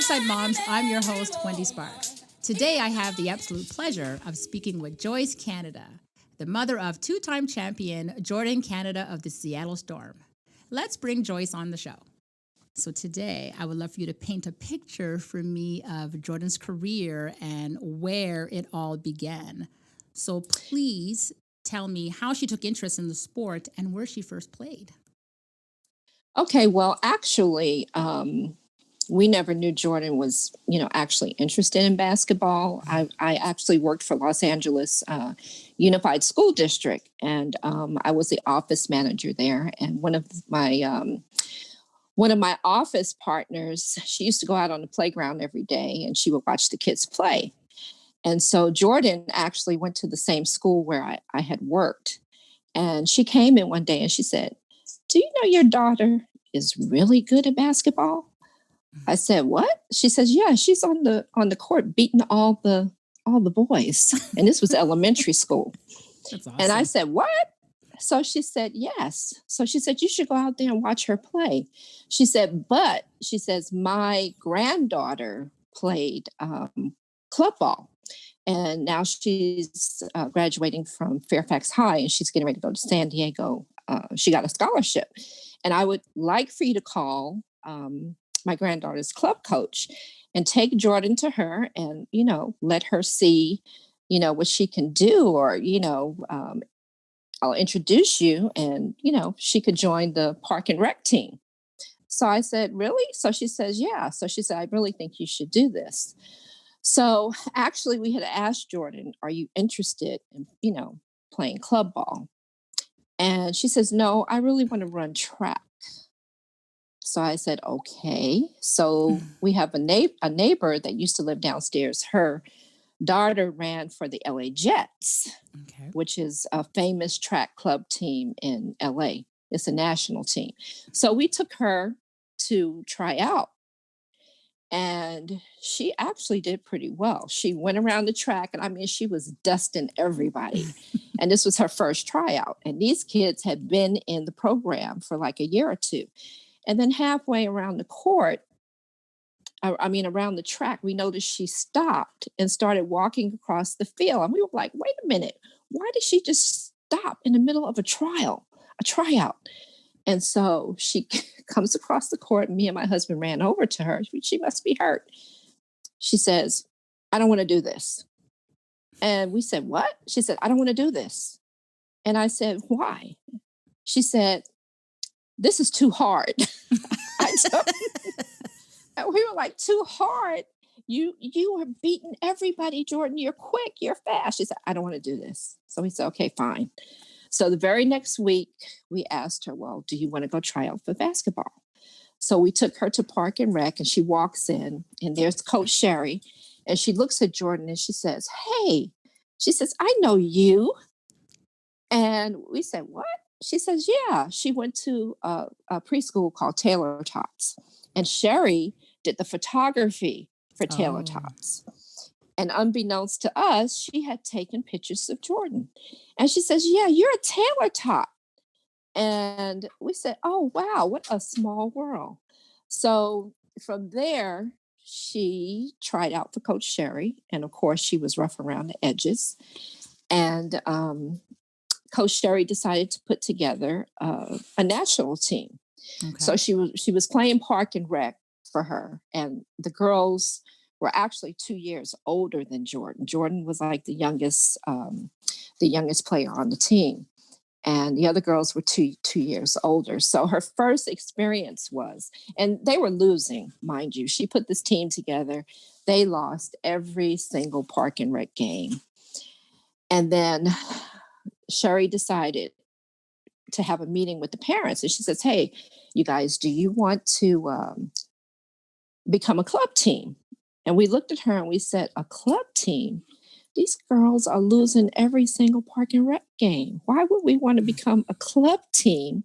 Upside Moms, I'm your host, Wendy Sparks. Today, I have the absolute pleasure of speaking with Joyce Canada, the mother of two-time champion Jordin Canada of the Seattle Storm. Let's bring Joyce on the show. So today, I would love for you to paint a picture for me of Jordin's career and where it all began. So please tell me how she took interest in the sport and where she first played. Okay, well, actually, we never knew Jordin was, actually interested in basketball. I actually worked for Los Angeles Unified School District, and I was the office manager there. And one of my office partners, she used to go out on the playground every day, and she would watch the kids play. And so Jordin actually went to the same school where I had worked, and she came in one day and she said, "Do you know your daughter is really good at basketball?" I said, "What?" She says, "Yeah, she's on the court beating all the boys." And this was elementary school. That's awesome. And I said, "What?" So she said, "Yes." So she said, "You should go out there and watch her play." She said, "But," she says, "my granddaughter played club ball. And now she's graduating from Fairfax High, and she's getting ready to go to San Diego. She got a scholarship. And I would like for you to call my granddaughter's club coach and take Jordin to her and, let her see, what she can do, or, I'll introduce you and, she could join the park and rec team." So I said, "Really?" So she says, "Yeah." So she said, "I really think you should do this." So actually we had asked Jordin, "Are you interested in, playing club ball?" And she says, "No, I really want to run track." So I said, "Okay." So we have a neighbor that used to live downstairs. Her daughter ran for the LA Jets, Okay. which is a famous track club team in LA. It's a national team. So we took her to try out. And she actually did pretty well. She went around the track, and she was dusting everybody. And this was her first tryout. And these kids had been in the program for like a year or two. And then halfway around the court, around the track, we noticed she stopped and started walking across the field. And we were like, "Wait a minute, why did she just stop in the middle of a tryout?" And so she comes across the court, and me and my husband ran over to her. She must be hurt. She says, "I don't want to do this." And we said, "What?" She said, "I don't want to do this." And I said, "Why?" She said, "This is too hard." And we were like, "Too hard? You are beating everybody, Jordin. You're quick. You're fast." She said, "I don't want to do this." So we said, "Okay, fine." So the very next week, we asked her, "Well, do you want to go try out for basketball?" So we took her to Park and Rec, and she walks in, and there's Coach Sherry. And she looks at Jordin and she says, "Hey," she says, "I know you." And we said, "What?" She says, "Yeah." She went to a preschool called Taylor Tots. And Sherry did the photography for Taylor Tots. And unbeknownst to us, she had taken pictures of Jordin. And she says, "Yeah, you're a Taylor Tot." And we said, "Oh, wow, what a small world." So from there, she tried out for Coach Sherry. And of course, she was rough around the edges. And Coach Sherry decided to put together a national team. Okay. So she was playing park and rec for her. And the girls were actually 2 years older than Jordin. Jordin was like the youngest player on the team. And the other girls were two years older. So her first experience was, and they were losing, mind you. She put this team together. They lost every single park and rec game. And then Sherry decided to have a meeting with the parents. And she says, "Hey, you guys, do you want to become a club team?" And we looked at her and we said, "A club team? These girls are losing every single park and rec game. Why would we want to become a club team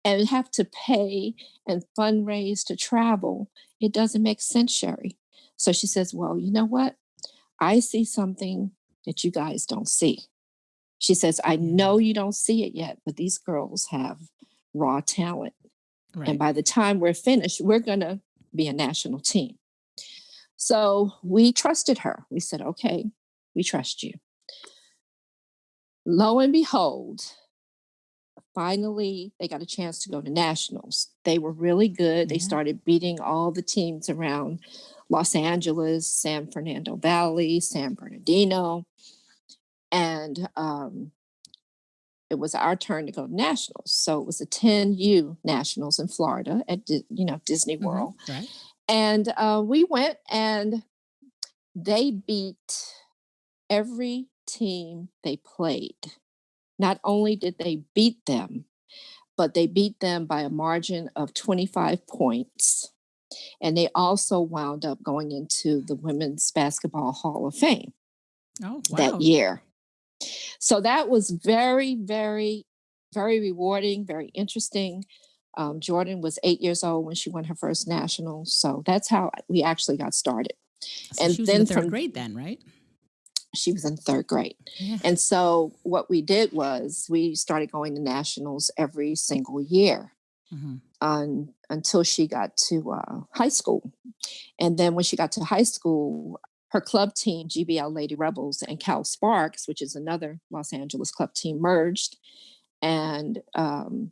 and have to pay and fundraise to travel? It doesn't make sense, Sherry." So she says, "Well, you know what? I see something that you guys don't see." She says, "I know you don't see it yet, but these girls have raw talent. Right. And by the time we're finished, we're going to be a national team." So we trusted her. We said, okay, we trust you. Lo and behold, finally, they got a chance to go to nationals. They were really good. They started beating all the teams around Los Angeles, San Fernando Valley, San Bernardino. And it was our turn to go to nationals. So it was a 10U nationals in Florida at, Disney World. Right. And we went, and they beat every team they played. Not only did they beat them, but they beat them by a margin of 25 points. And they also wound up going into the Women's Basketball Hall of Fame that year. So that was very, very, very rewarding, very interesting. Jordin was 8 years old when she won her first national. So that's how we actually got started. So and she was then in third grade then, right? She was in third grade. Yeah. And so what we did was we started going to nationals every single year until she got to high school. And then when she got to high school, her club team, GBL Lady Rebels, and Cal Sparks, which is another Los Angeles club team, merged, and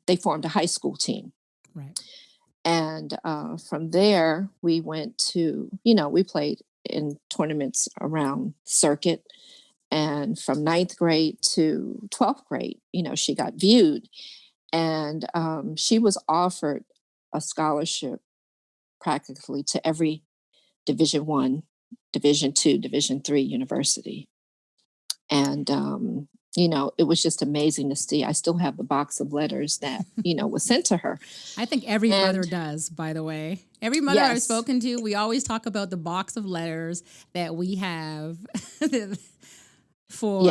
they formed a high school team. Right. And from there, we went to, we played in tournaments around circuit. And from 9th grade to 12th grade, she got viewed. And she was offered a scholarship practically to every Division I, Division II, Division III university. And, it was just amazing to see. I still have the box of letters that, was sent to her. I think every mother does, by the way. Every mother I've spoken to, we always talk about the box of letters that we have for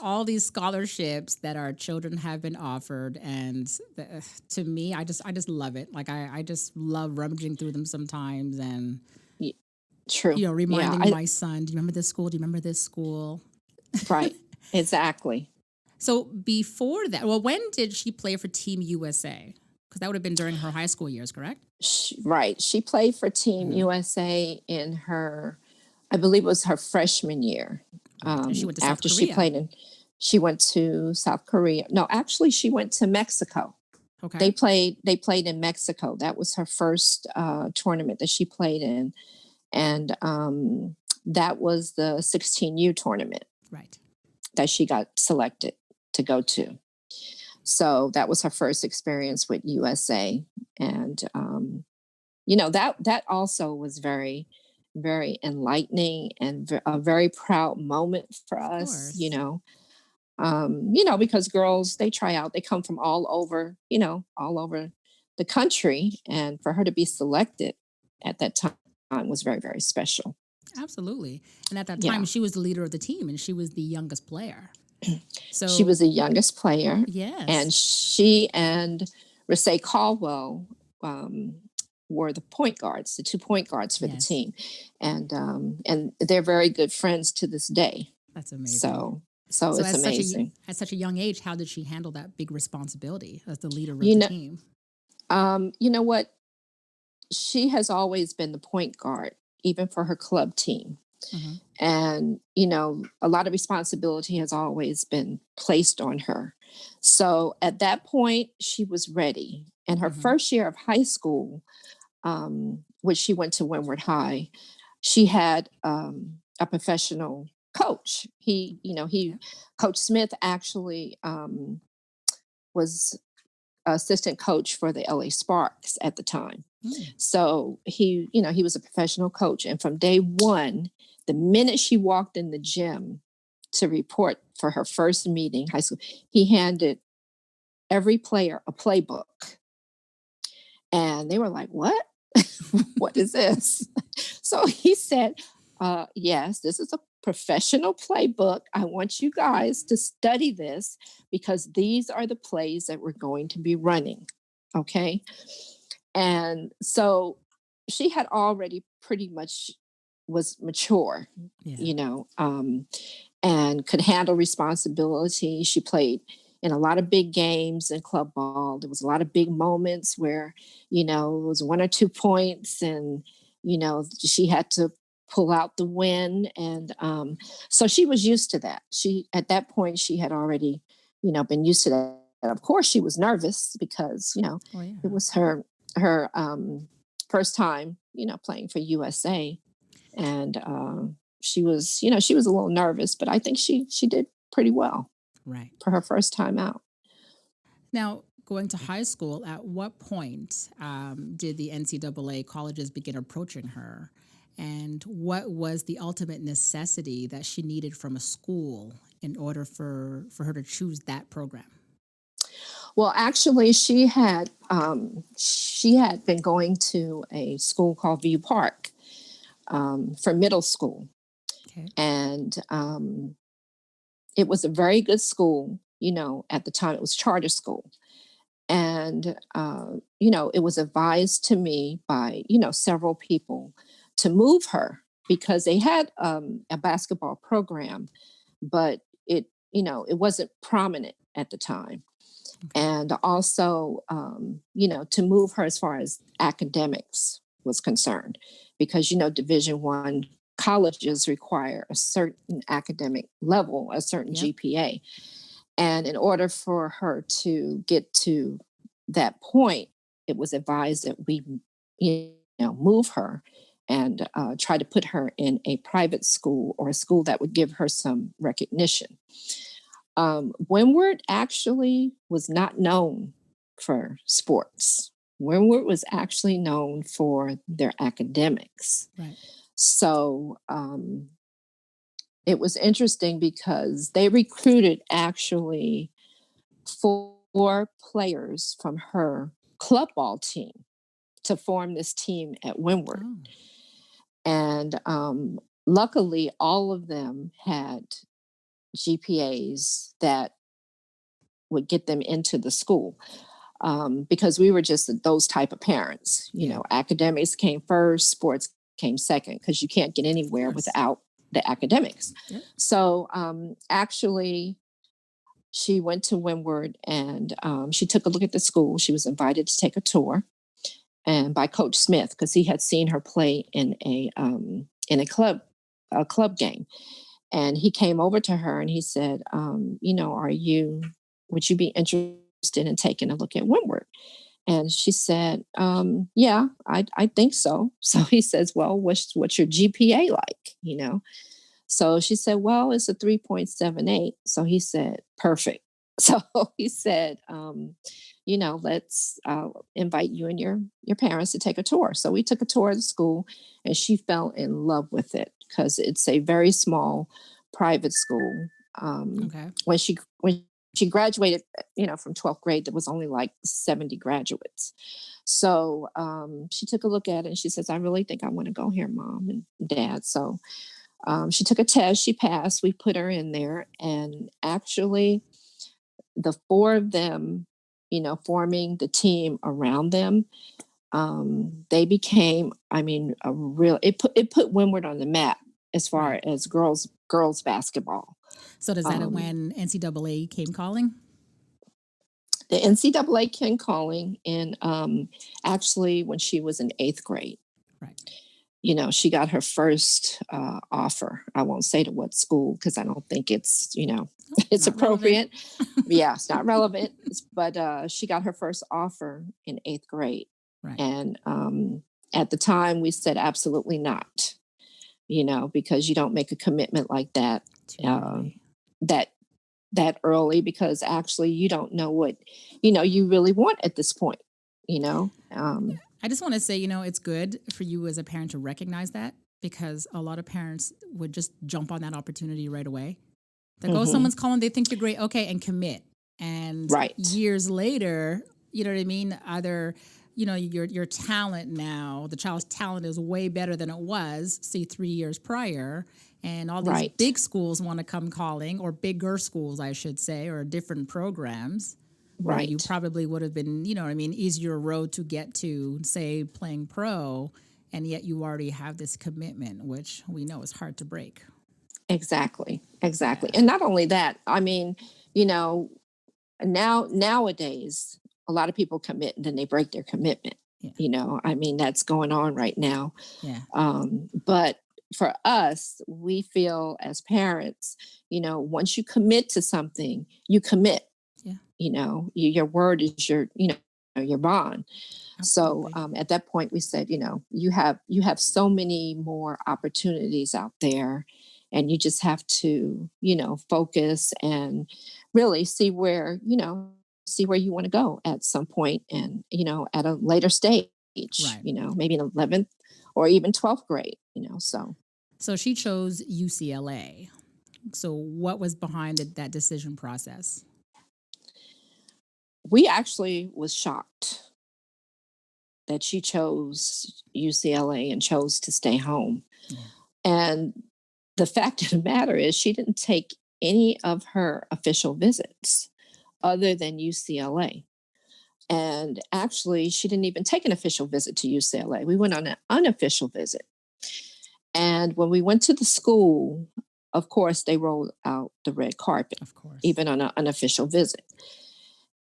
all these scholarships that our children have been offered. And to me, I just love it. Like I just love rummaging through them sometimes and true. Reminding my son, do you remember this school? Do you remember this school? Right. Exactly. So before that, when did she play for Team USA? Because that would have been during her high school years, correct? Right. She played for Team USA in her, I believe it was her freshman year. She went to after South Korea. She went to South Korea. No, actually she went to Mexico. Okay. They played in Mexico. That was her first tournament that she played in. And that was the 16U tournament. Right. That she got selected to go to. So that was her first experience with USA. And, that also was very, very enlightening and a very proud moment for us, because girls, they try out, they come from all over the country. And for her to be selected at that time was very, very special. Absolutely. And at that time, she was the leader of the team and she was the youngest player. So she was the youngest player. Yes. And she and Rasay Caldwell were the point guards, the 2 point guards for the team. And they're very good friends to this day. That's amazing. So it's amazing. At such a young age, how did she handle that big responsibility as the leader of the team? You know what? She has always been the point guard, even for her club team. Mm-hmm. And, a lot of responsibility has always been placed on her. So at that point, she was ready. And her first year of high school, which she went to Windward High, she had a professional coach. Coach Smith actually was assistant coach for the LA Sparks at the time. So he was a professional coach. And from day one, the minute she walked in the gym to report for her first meeting, high school, he handed every player a playbook. And they were like, what? What is this? So he said, yes, this is a professional playbook. I want you guys to study this because these are the plays that we're going to be running. Okay. And so she had already pretty much was mature, and could handle responsibility. She played in a lot of big games in club ball. There was a lot of big moments where, it was 1 or 2 points and, she had to pull out the win. And so she was used to that. At that point, she had already, been used to that. And of course, she was nervous because, Oh, yeah. it was her first time, playing for USA. And she was a little nervous, but I think she did pretty well Right. for her first time out. Now, going to high school, at what point did the NCAA colleges begin approaching her? And what was the ultimate necessity that she needed from a school in order for her to choose that program? Well, actually, she had been going to a school called View Park for middle school. Okay. And it was a very good school. At the time, it was charter school. And, it was advised to me by, several people to move her because they had a basketball program, but it wasn't prominent at the time. Okay. And also, to move her as far as academics was concerned, because, Division I colleges require a certain academic level, a certain Yep. GPA. And in order for her to get to that point, it was advised that we, move her and try to put her in a private school or a school that would give her some recognition. Windward actually was not known for sports. Windward was actually known for their academics. Right. So it was interesting because they recruited actually 4 players from her club ball team to form this team at Windward. Oh. And luckily, all of them had GPAs that would get them into the school because we were just those type of parents. Academics came first, sports came second, because you can't get anywhere without the academics. Yep. So actually, she went to Windward and she took a look at the school. She was invited to take a tour, and by Coach Smith, because he had seen her play in a club game. And he came over to her and he said, would you be interested in taking a look at Windward? And she said, yeah, I think so. So he says, well, what's your GPA like? So she said, well, it's a 3.78. So he said, perfect. So he said, let's invite you and your parents to take a tour. So we took a tour of the school, and she fell in love with it because it's a very small private school. Okay. When she graduated, from 12th grade, there was only like 70 graduates. So she took a look at it and she says, I really think I want to go here, Mom and Dad. So she took a test, she passed, we put her in there, and actually the 4 of them, forming the team around them, they became, it put Windward on the map as far as girls basketball. So does that when NCAA came calling? The NCAA came calling, and actually when she was in 8th grade. Right. She got her first offer. I won't say to what school because I don't think it's, it's appropriate. Yeah, it's not relevant. But she got her first offer in 8th grade. Right. And at the time we said absolutely not, because you don't make a commitment like that that early, because actually you don't know what, you really want at this point, I just want to say, it's good for you as a parent to recognize that, because a lot of parents would just jump on that opportunity right away. Like, oh, someone's calling, they think you're great. Okay. And commit. And years later, you know what I mean? Either, your talent now, the child's talent is way better than it was, say 3 years prior. And all these big schools want to come calling, or bigger schools, I should say, or different programs. Where you probably would have been, easier road to get to, say, playing pro, and yet you already have this commitment, which we know is hard to break. Exactly. Yeah. And not only that, nowadays, a lot of people commit and then they break their commitment. Yeah. That's going on right now. Yeah. But for us, we feel as parents, once you commit to something, you commit. Yeah, Your word is your bond. So absolutely. at that point, we said, you have so many more opportunities out there, and you just have to, focus and really see where you want to go at some point, and at a later stage, Right. maybe in 11th or even 12th grade. So So she chose UCLA. So what was behind that decision process? we actually was shocked that she chose UCLA and chose to stay home. Yeah. And the fact of the matter is, she didn't take any of her official visits other than UCLA. And actually, she didn't even take an official visit to UCLA. We went on an unofficial visit. And when we went to the school, of course, they rolled out the red carpet, Of course. even on an unofficial visit.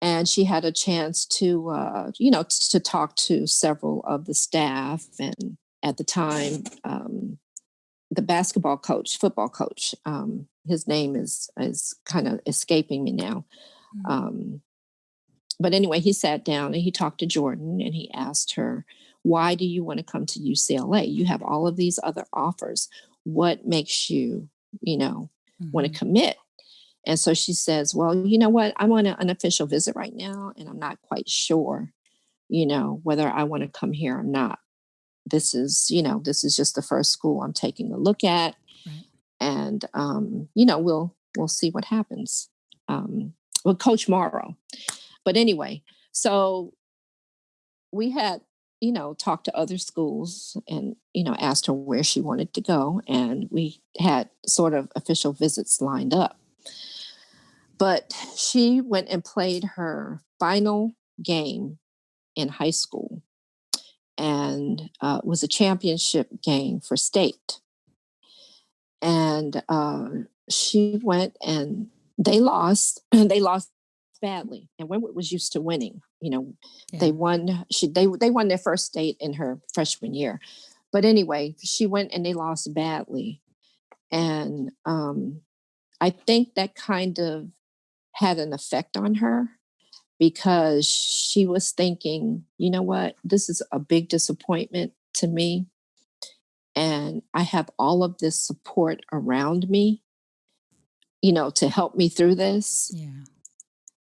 And she had a chance to, to talk to several of the staff. And at the time, the basketball coach, football coach, his name is kind of escaping me now. Mm. But anyway, he sat down and he talked to Jordin, and he asked her, why do you want to come to UCLA? You have all of these other offers. What makes you, want to Mhm. commit? And so she says, well, you know what? I'm on an unofficial visit right now, and I'm not quite sure, whether I want to come here or not. This is just the first school I'm taking a look at. Right. And, we'll see what happens. With Coach Morrow. But anyway, so we had, talked to other schools and, asked her where she wanted to go. And we had sort of official visits lined up. But she went and played her final game in high school, and was a championship game for state. And she went, and they lost. They lost badly. And Wentworth was used to winning. They Yeah. won. They won their first state in her freshman year. But anyway, she went and they lost badly. And I think that kind of had an effect on her, because she was thinking, you know what, this is a big disappointment to me. And I have all of this support around me, to help me through this. Yeah.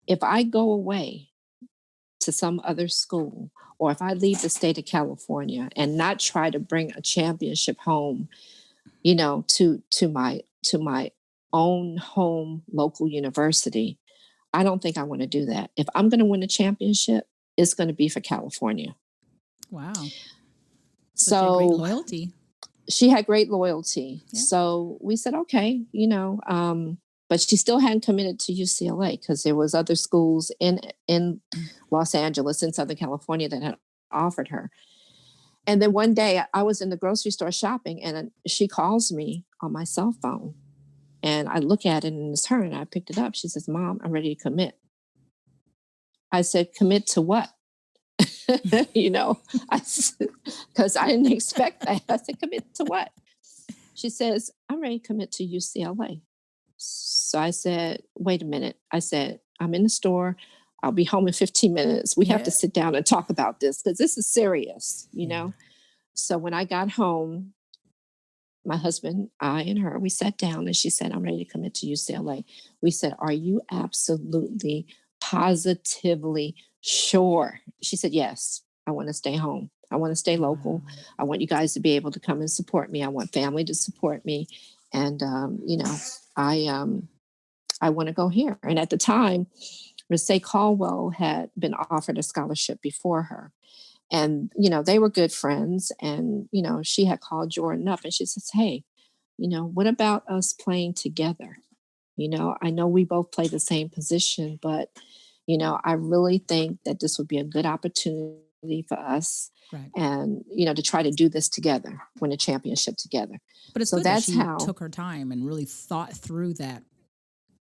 If I go away to some other school, or if I leave the state of California and not try to bring a championship home, to my own home local university, I don't think I want to do that. If I'm going to win a championship, it's going to be for California. Wow. So she had great So loyalty. she had great loyalty. Yeah. So we said, okay, but she still hadn't committed to UCLA, because there was other schools in Los Angeles, in Southern California, that had offered her. And then one day I was in the grocery store shopping, and she calls me on my cell phone, and I look at it, and it's her, and I picked it up. She says, Mom, I'm ready to commit. I said, commit to what? Because I didn't expect that. I said, commit to what? She says, I'm ready to commit to UCLA. So I said, wait a minute. I said, I'm in the store. I'll be home in 15 minutes. We have to Yeah. sit down and talk about this, because this is serious, Yeah. So when I got home, my husband, I, and her, we sat down, and she said, I'm ready to commit to UCLA. We said, are you absolutely, positively sure? She said, yes, I want to stay home. I want to stay local. Wow. I want you guys to be able to come and support me. I want family to support me. And, I want to go here. And at the time, Rasay Caldwell had been offered a scholarship before her. And, they were good friends. And, she had called Jordin up, and she says, hey, what about us playing together? I know we both play the same position, but, I really think that this would be a good opportunity for us, Right. and, to try to do this together, win a championship together. But it's So good that that's she how, took her time and really thought through that.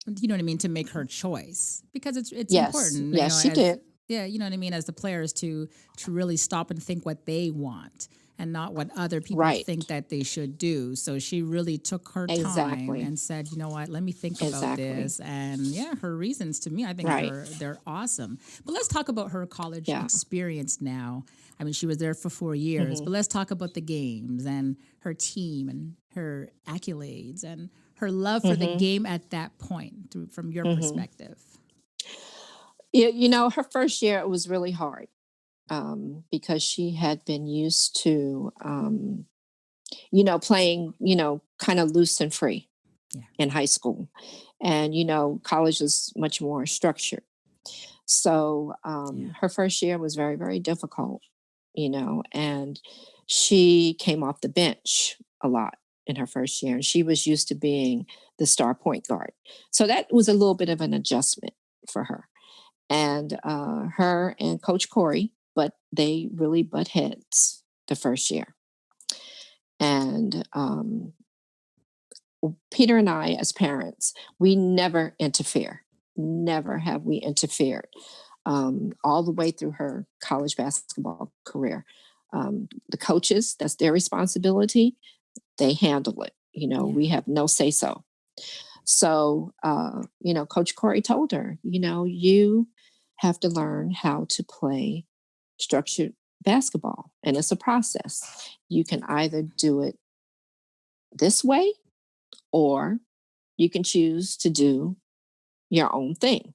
You know what I mean, to make her choice, because it's yes, important. yes, she As did. yeah, you know what I mean, as the players to really stop and think what they want, and not what other people Right. think that they should do. So she really took her time Exactly. and said, you know what, let me think about Exactly. this. And yeah, her reasons to me, I think Right. they're awesome. But let's talk about her college Yeah. experience now. I mean, she was there for 4 years, but let's talk about the games and her team and her accolades and her love for the game at that point from your perspective. Her first year, it was really hard because she had been used to, playing, kind of loose and free Yeah. in high school. And, college is much more structured. So her first year was very, very difficult, and she came off the bench a lot in her first year. And she was used to being the star point guard. So that was a little bit of an adjustment for her. And her and Coach Corey, but they really butt heads the first year. And Peter and I, as parents, we never interfere. Never have we interfered all the way through her college basketball career. The coaches, that's their responsibility. They handle it. We have no say so. So, Coach Corey told her, you have to learn how to play structured basketball. And it's a process. You can either do it this way or you can choose to do your own thing.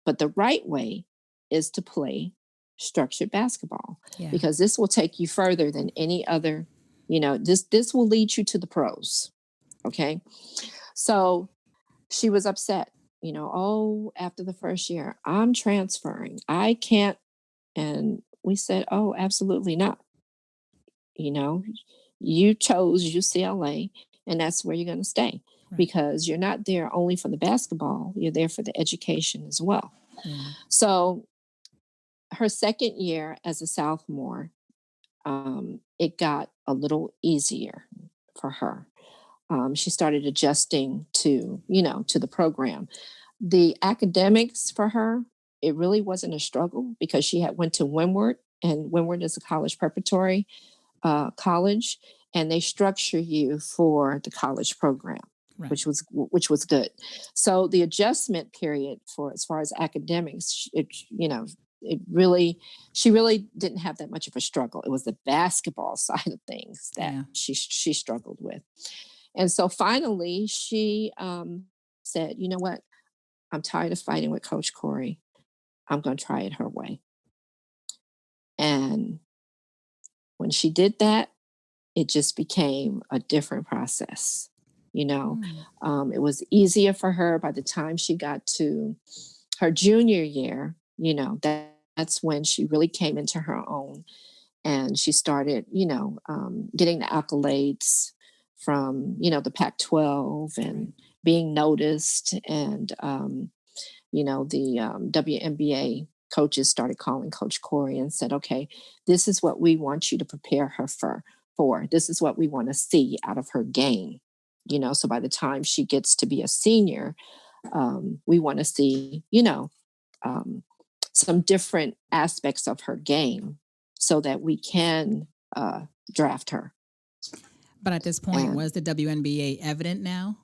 But the right way is to play structured basketball because this will take you further than any other, this will lead you to the pros. Okay. So she was upset, after the first year, I'm transferring. I can't. And we said, oh, absolutely not. You chose UCLA and that's where you're going to stay because you're not there only for the basketball. You're there for the education as well. Yeah. So her second year as a sophomore, it got a little easier for her. She started adjusting to the program. The academics for her, it really wasn't a struggle because she had went to Windward, and Windward is a college preparatory college, and they structure you for the college program, which was good. So the adjustment period for as far as academics, she really didn't have that much of a struggle. It was the basketball side of things that she struggled with. And so finally she said, you know what? I'm tired of fighting with Coach Corey. I'm going to try it her way. And when she did that, it just became a different process. It was easier for her by the time she got to her junior year. That's when she really came into her own. And she started, getting the accolades from, the Pac-12 and being noticed. And, the WNBA coaches started calling Coach Corey and said, okay, this is what we want you to prepare her for. This is what we want to see out of her game. So by the time she gets to be a senior, we want to see, some different aspects of her game so that we can draft her. But at this point, was the WNBA evident now?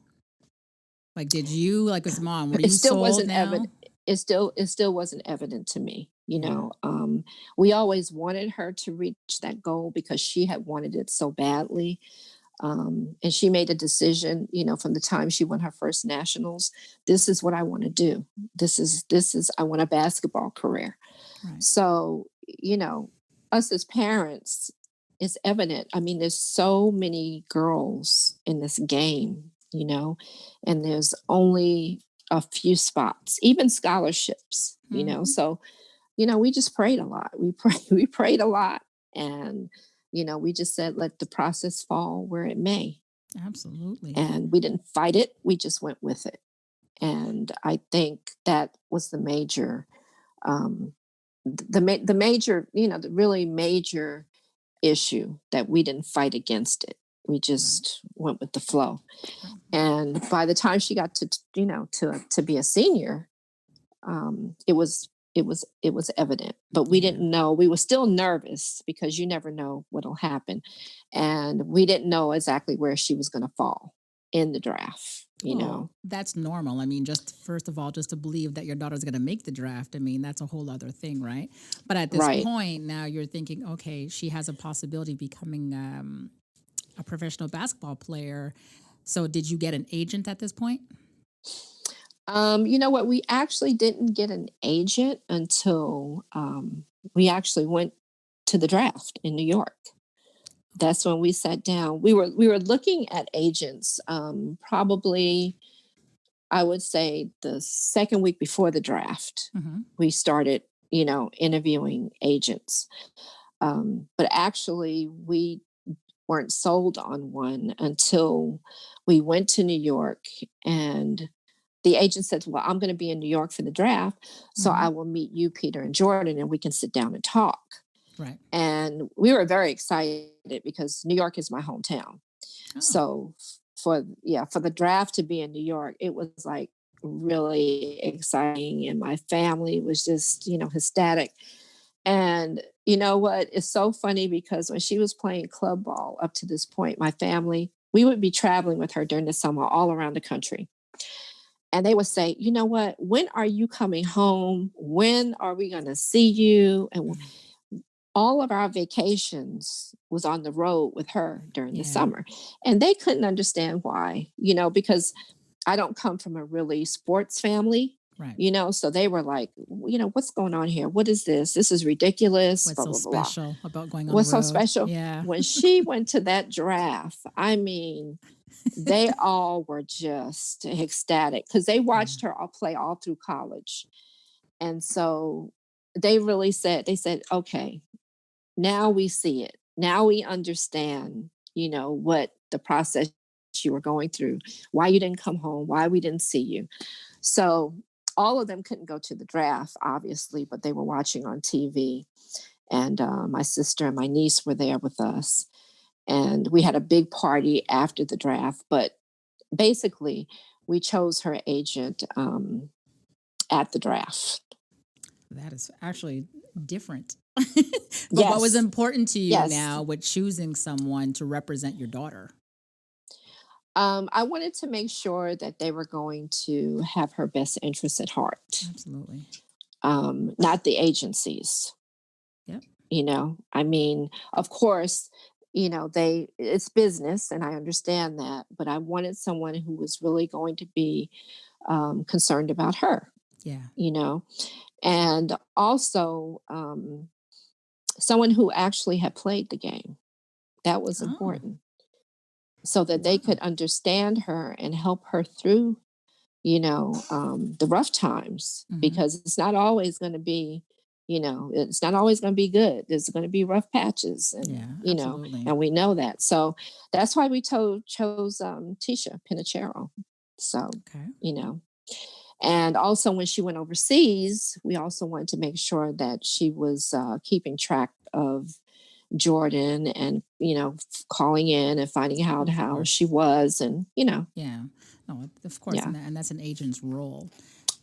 Like, did you, like as mom, were you sold now? Evident. It still wasn't evident to me. We always wanted her to reach that goal because she had wanted it so badly. And she made a decision, from the time she won her first nationals. This is what I want to do. This is I want a basketball career. Right. So, us as parents, it's evident. I mean, there's so many girls in this game, and there's only a few spots, even scholarships, So, we just prayed a lot. We prayed a lot, and we just said, let the process fall where it may. Absolutely. And we didn't fight it. We just went with it. And I think that was the major, the major, the really major issue, that we didn't fight against it. We just went with the flow. And by the time she got to be a senior, it was was evident, but we didn't know. We were still nervous because you never know what'll happen. And we didn't know exactly where she was going to fall in the draft, you know. That's normal. I mean, just first of all, just to believe that your daughter's going to make the draft, I mean, that's a whole other thing, right? But at this point, now you're thinking, okay, she has a possibility of becoming a professional basketball player. So did you get an agent at this point? You know what? We actually didn't get an agent until we actually went to the draft in New York. That's when we sat down. We were looking at agents probably, I would say, the second week before the draft. We started, you know, interviewing agents. But actually, we weren't sold on one until we went to New York, and the agent said, well, I'm going to be in New York for the draft, so I will meet you, Peter and Jordin, and we can sit down and talk. Right. And we were very excited because New York is my hometown. So for the draft to be in New York, it was like really exciting. And my family was just, you know, ecstatic. And you know what? It's so funny because when she was playing club ball up to this point, my family, we would be traveling with her during the summer all around the country. And they would say, you know what? When are you coming home? When are we going to see you? And all of our vacations was on the road with her during the summer. And they couldn't understand why, you know, because I don't come from a really sports family, you know, so they were like, you know, what's going on here? What is this? This is ridiculous. What's blah, so blah, blah. special about going on What's the road? so special? Yeah. When she went to that draft, I mean, they all were just ecstatic because they watched her all play all through college. And so they said, okay, now we see it. Now we understand, you know, what the process you were going through, why you didn't come home, why we didn't see you. So all of them couldn't go to the draft, obviously, but they were watching on TV. And my sister and my niece were there with us. And we had a big party after the draft. But basically, we chose her agent at the draft. That is actually different. But what was important to you now with choosing someone to represent your daughter? I wanted to make sure that they were going to have her best interests at heart. Absolutely. Not the agencies. Yep. You know, I mean, of course, you know, it's business and I understand that, but I wanted someone who was really going to be concerned about her. Yeah. You know, and also someone who actually had played the game. That was important. So that they could understand her and help her through, you know, the rough times, because it's not always going to be, you know, it's not always going to be good. There's going to be rough patches, and you know, and we know that. So that's why we chose Tisha Pinachero. So, you know, and also when she went overseas, we also wanted to make sure that she was keeping track of Jordin and, you know, calling in and finding out how she was, and, you know. Yeah. No, of course. Yeah. And that's an agent's role.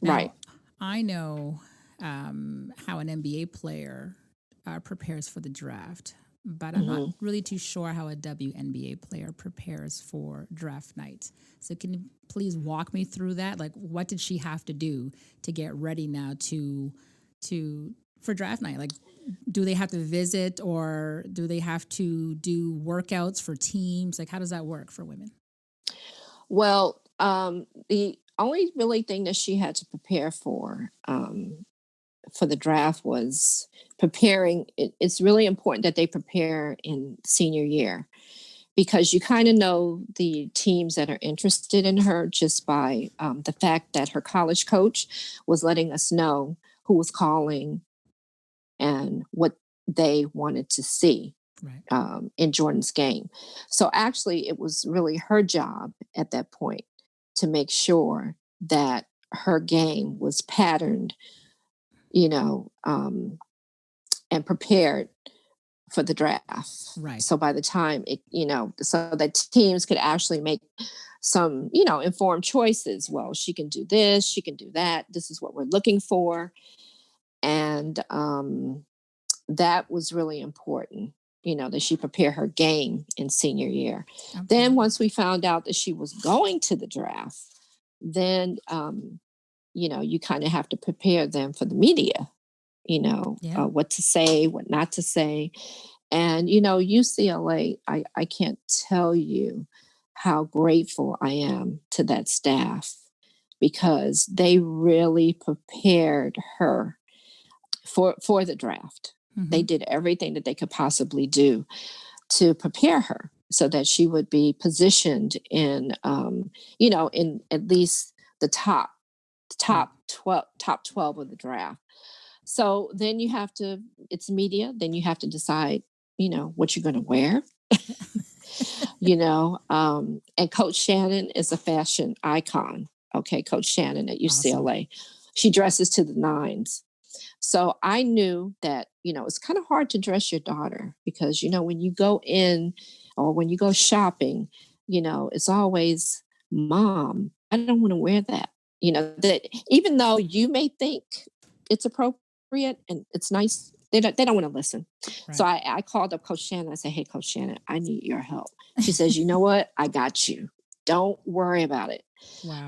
Now, right. I know how an NBA player prepares for the draft, but I'm not really too sure how a WNBA player prepares for draft night. So can you please walk me through that? Like, what did she have to do to get ready now for draft night? Like, do they have to visit, or do they have to do workouts for teams? Like, how does that work for women? Well, the only really thing that she had to prepare for the draft was preparing. It's really important that they prepare in senior year, because you kind of know the teams that are interested in her just by the fact that her college coach was letting us know who was calling and what they wanted to see in Jordin's game. So actually, it was really her job at that point to make sure that her game was patterned, you know, and prepared for the draft. Right. So by the time it, you know, so that teams could actually make some, you know, informed choices. Well, she can do this, she can do that. This is what we're looking for. And that was really important, that she prepare her game in senior year. Absolutely. Then once we found out that she was going to the draft, then, you kind of have to prepare them for the media, Yeah. what to say, what not to say. And, UCLA, I can't tell you how grateful I am to that staff because they really prepared her for the draft. They did everything that they could possibly do to prepare her so that she would be positioned in, in at least the top 12 of the draft. So then it's media. Then you have to decide, what you're going to wear. And Coach Shannon is a fashion icon. Okay, Coach Shannon at UCLA. Awesome. She dresses to the nines. So I knew that, it's kind of hard to dress your daughter because, when you go in or when you go shopping, it's always, Mom, I don't want to wear that. That even though you may think it's appropriate and it's nice, they don't want to listen. Right. So I called up Coach Shannon. I said, hey, Coach Shannon, I need your help. She says, you know what? I got you. Don't worry about it. Wow.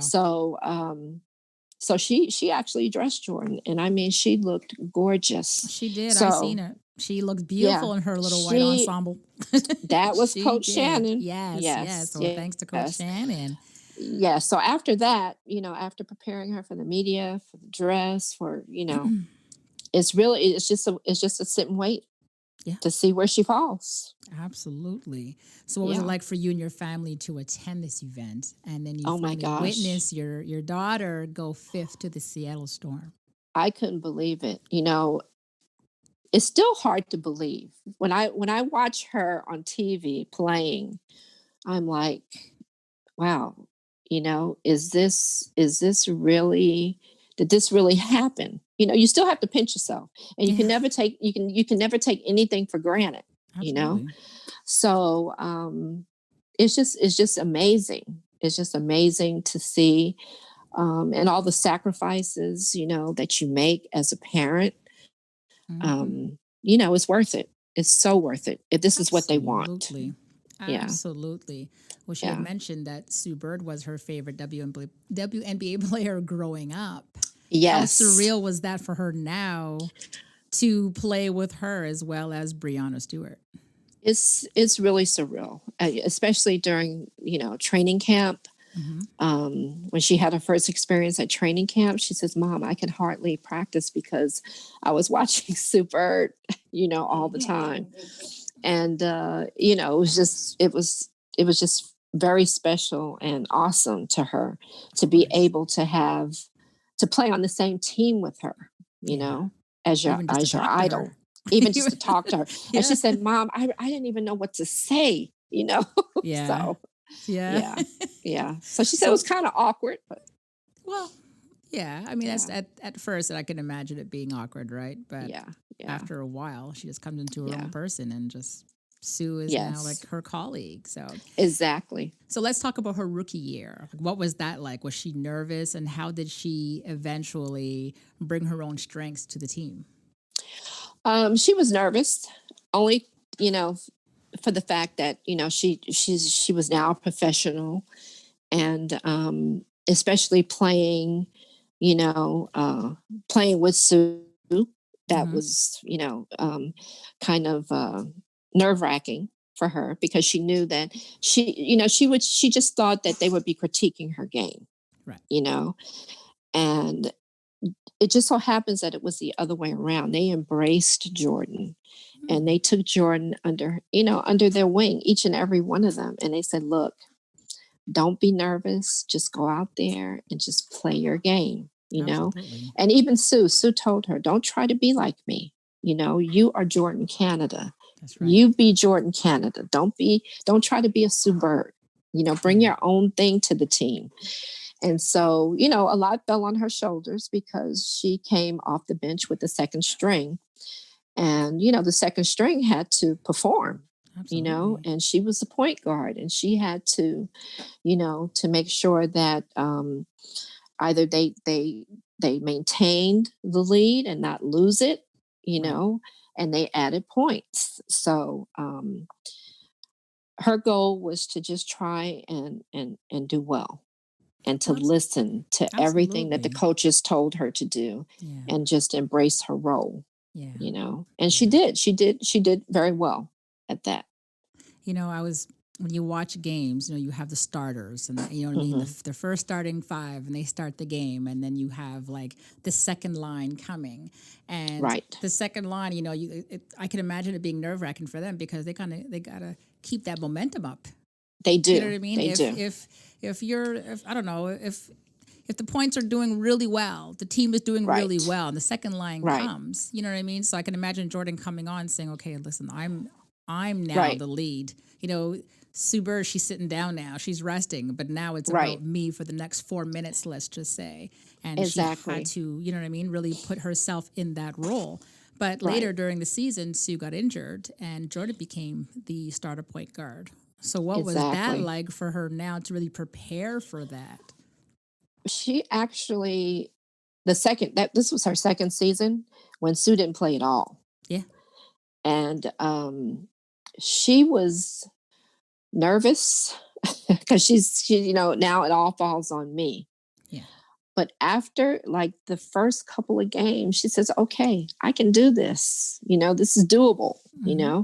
So she actually dressed Jordin, and I mean, she looked gorgeous. She did. I seen it. She looked beautiful in her little white ensemble. That was Coach Shannon. Yes. So thanks to Coach Shannon. Yeah. So after that, after preparing her for the media, for the dress, for it's just a sit and wait. Yeah. To see where she falls. Absolutely. So what was it like for you and your family to attend this event? And then you witness your daughter go 5th to the Seattle Storm? I couldn't believe it. It's still hard to believe. When I watch her on TV playing, I'm like, wow, is this really, did this really happen? You still have to pinch yourself, and you can never take anything for granted. Absolutely. So it's just amazing. It's just amazing to see, and all the sacrifices that you make as a parent. It's worth it. It's so worth it if this is what they want. Absolutely. Well, she had mentioned that Sue Bird was her favorite WNBA player growing up. Yes. How surreal was that for her now to play with her as well as Breanna Stewart? It's really surreal, especially during, training camp. When she had her first experience at training camp, she says, Mom, I can hardly practice because I was watching Sue Bird, all the time. And, it was just very special and awesome to her to be able to play on the same team with her, as your idol, even just to talk to her. And she said, Mom, I didn't even know what to say, Yeah. So, yeah. So she said it was kind of awkward, but. Well, yeah. I mean, that's at first I can imagine it being awkward, right? But after a while, she just comes into her own person, and just Sue is now like her colleague. So exactly. So let's talk about her rookie year. What was that like? Was she nervous, and how did she eventually bring her own strengths to the team? She was nervous, only for the fact that she was now a professional, and especially playing with Sue, that was kind of nerve-wracking for her, because she knew that she just thought that they would be critiquing her game, right? And it just so happens that it was the other way around. They embraced Jordin, and they took Jordin under their wing, each and every one of them. And they said, look, don't be nervous. Just go out there and just play your game, Absolutely. And even Sue told her, don't try to be like me. You are Jordin Canada. That's right. You be Jordin Canada. Don't try to be a Sue Bird. Bring your own thing to the team. And so, a lot fell on her shoulders because she came off the bench with the second string. And, the second string had to perform, Absolutely. and she was the point guard, and she had to, to make sure that either they they maintained the lead and not lose it, you Right. know, and they added points. So her goal was to just try and do well, and to Well, listen to everything that the absolutely. coaches told her to do, Yeah. and just embrace her role, Yeah. you know. And Yeah. she did very well at that. When you watch games, you have the starters and you know what I mean, Hmm. the first starting five, and they start the game, and then you have like the second line coming, and Right. the second line, I can imagine it being nerve wracking for them because they gotta keep that momentum up. They You know what do. I mean? They do. If I don't know if the points are doing really well, the team is doing really Right. well, and the second line Right. comes, you know what I mean? So I can imagine Jordan coming on saying, "Okay, listen, I'm now Right. the lead." Sue Bird, she's sitting down now, she's resting, but now it's Right. about me for the next 4 minutes, let's just say. And she had Exactly. to, you know what I mean, really put herself in that role. But later Right. during the season, Sue got injured, and Jordan became the starter point guard. So what was that Exactly. like for her now to really prepare for that? She actually, the second that this was her second season when Sue didn't play at all. Yeah. And she was nervous because now it all falls on me. Yeah. But after like the first couple of games, she says, "Okay, I can do this. This is doable." Mm-hmm.